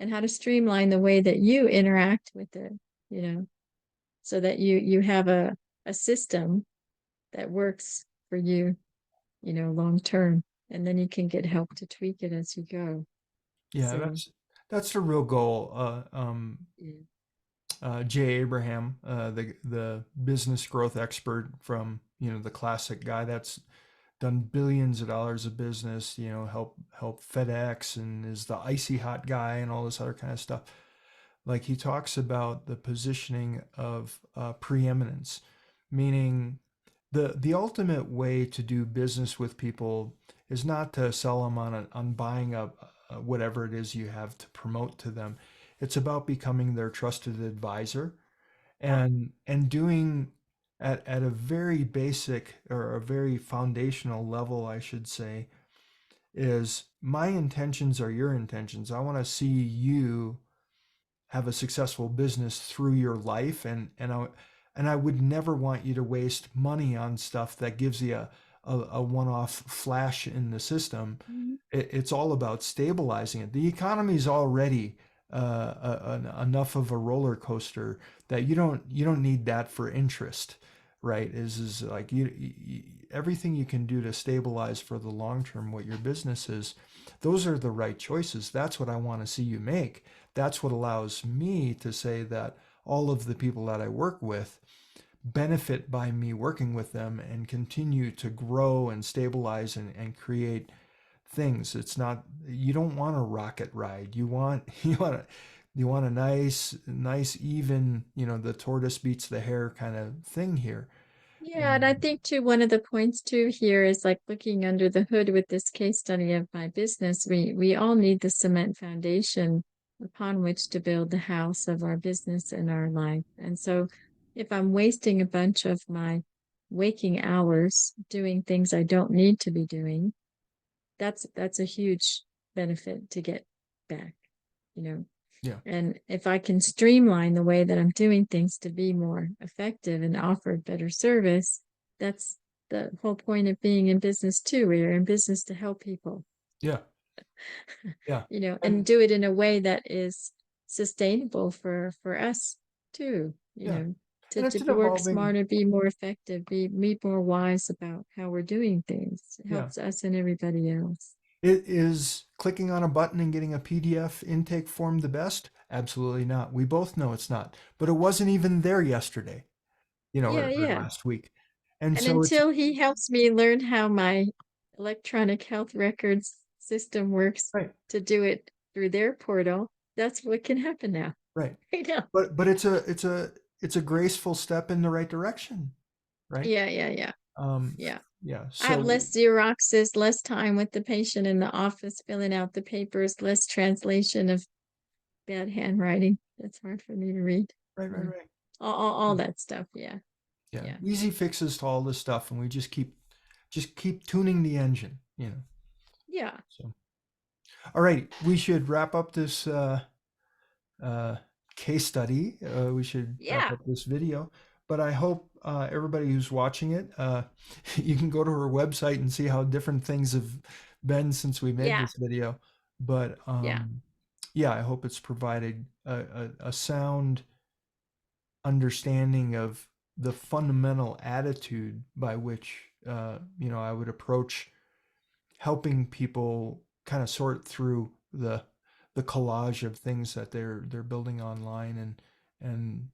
and how to streamline the way that you interact with it, you know, so that you have a system that works for you, long term. And then you can get help to tweak it as you go. Yeah, So that's the real goal. yeah. Jay Abraham, the business growth expert from the classic guy that's done billions of dollars of business, help FedEx and is the icy hot guy and all this other kind of stuff. Like he talks about the positioning of preeminence, meaning the ultimate way to do business with people is not to sell them on buying whatever it is you have to promote to them. It's about becoming their trusted advisor Yeah. and doing at a very basic or a very foundational level, I should say, is my intentions are your intentions. I want to see you have a successful business through your life, and I would never want you to waste money on stuff that gives you a one-off flash in the system. Mhm. It's all about stabilizing it. The economy is already enough of a roller coaster that you don't need that for interest. right? Is like everything you can do to stabilize for the long term what your business is, those are the right choices. That's what I want to see you make. That's what allows me to say that all of the people that I work with benefit by me working with them and continue to grow and stabilize and create things. It's not, you don't want a rocket ride. You want you want a nice even, the tortoise beats the hare kind of thing here. Yeah, and I And think too, one of the points too here is like looking under the hood with this case study of my business. We all need the cement foundation upon which to build the house of our business and our life. And so if I'm wasting a bunch of my waking hours doing things I don't need to be doing, that's a huge benefit to get back, you know. yeah, And if I can streamline the way that I'm doing things to be more effective and offer better service, that's the whole point of being in business too. We're in business to help people, yeah, yeah. and And do it in a way that is sustainable for us too, yeah. to, And to it's an work evolving, smarter, be more effective, be more wise about how we're doing things. It yeah. helps us and everybody else. It is clicking on a button and getting a PDF intake form the best? Absolutely not. We both know it's not. But it wasn't even there yesterday, Yeah, or yeah. last week. And And so it's until he helps me learn how my electronic health records system works right, to do it through their portal, that's what can happen now. right. I know. But it's a graceful step in the right direction, right? Yeah, yeah, yeah, Um, yeah. yeah. I have So less Xeroxes, less time with the patient in the office filling out the papers, less translation of bad handwriting. That's hard for me to read. right, right, Or right. all Yeah. that stuff. Yeah, Yeah. yeah, Easy fixes to all this stuff, and we just keep tuning the engine. yeah, So all right, we should wrap up this uh, case study. We should wrap yeah, up this video. But I hope everybody who's watching it, you can go to her website and see how different things have been since we made yeah, this video. But yeah, yeah, I hope it's provided a sound understanding of the fundamental attitude by which I would approach helping people kind of sort through the collage of things that they're building online and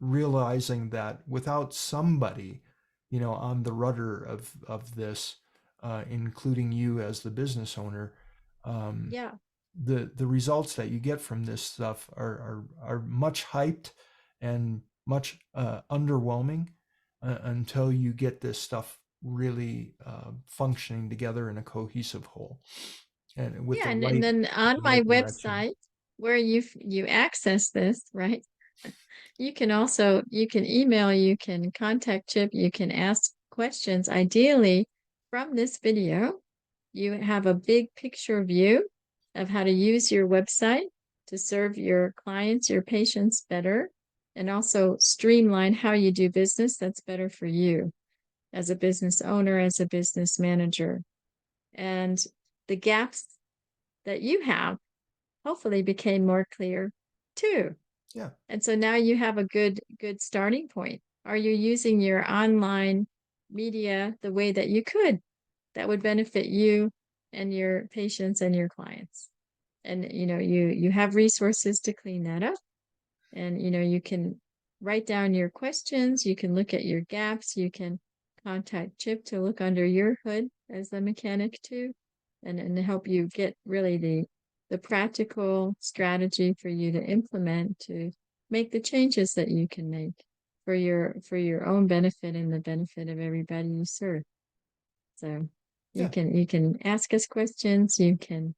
realizing that without somebody on the rudder of this, including you as the business owner, um, yeah. the results that you get from this stuff are much hyped and much underwhelming until you get this stuff really functioning together in a cohesive whole and with Yeah, the and right then on the my right direction. website where you access this, right? You can also you can email, you can contact Chip, you can ask questions. Ideally, from this video, you have a big picture view of how to use your website to serve your clients, your patients better, and also streamline how you do business that's better for you as a business owner, as a business manager. And the gaps that you have hopefully became more clear too. Yeah, And so now you have a good starting point. Are you using your online media the way that you could that would benefit you and your patients and your clients? And you have resources to clean that up, and you can write down your questions, you can look at your gaps, you can contact Chip to look under your hood as the mechanic too, and help you get really the practical strategy for you to implement to make the changes that you can make for your own benefit and the benefit of everybody you serve. So you yeah, can ask us questions, you can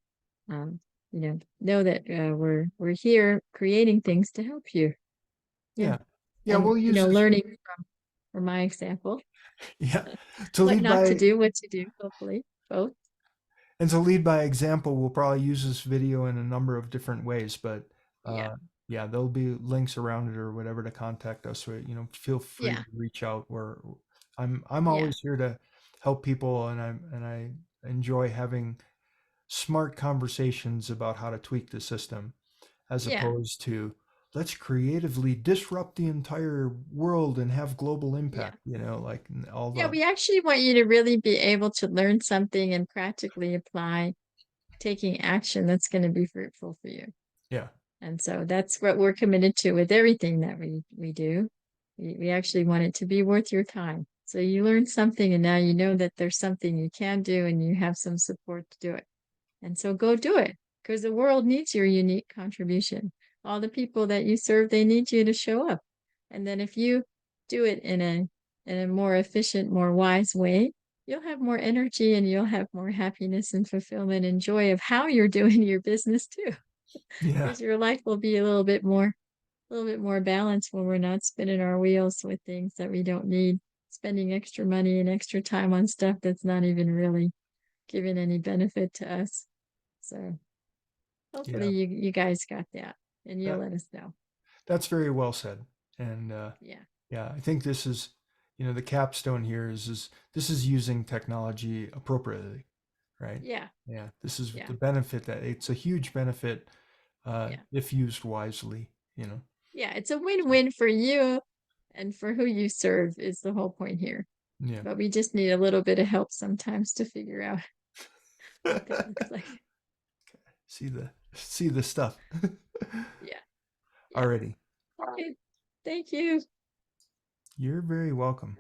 um, know that we're here creating things to help you. Yeah. yeah, yeah. And, We'll use this. learning from my example, Yeah, to what lead not to by do, what to do, hopefully, both. and to lead by example, we'll probably use this video in a number of different ways. But Yeah. yeah, there'll be links around it or whatever to contact us. So feel free Yeah. to reach out. Where I'm Yeah. always here to help people, and I enjoy having smart conversations about how to tweak the system as Yeah. opposed to let's creatively disrupt the entire world and have global Yeah. impact, like all Yeah, the, we actually want you to really be able to learn something and practically apply taking action that's going to be fruitful for you. yeah, And so that's what we're committed to with everything that we do. We actually want it to be worth your time. So you learn something and now you know that there's something you can do and you have some support to do it. And so go do it because the world needs your unique contribution. All the people that you serve, they need you to show up. And then if you do it in a more efficient, more wise way, you'll have more energy and you'll have more happiness and fulfillment and joy of how you're doing your business too. yeah, Because your life will be a little bit more balanced when we're not spinning our wheels with things that we don't need, spending extra money and extra time on stuff that's not even really giving any benefit to us. So hopefully yeah. you guys got that and you'll That let us know. that's very well said. And Yeah. yeah, I think this is, the capstone here is this is using technology appropriately, right? Yeah. Yeah, this is Yeah. the benefit that it's a huge benefit Yeah. if used wisely, Yeah. It's a So, win-win for you and for who you serve is the whole point here. yeah. But we just need a little bit of help sometimes to figure out what that looks like. See the stuff. Yeah. Yeah. Alrighty. Okay. Thank you. You're very welcome.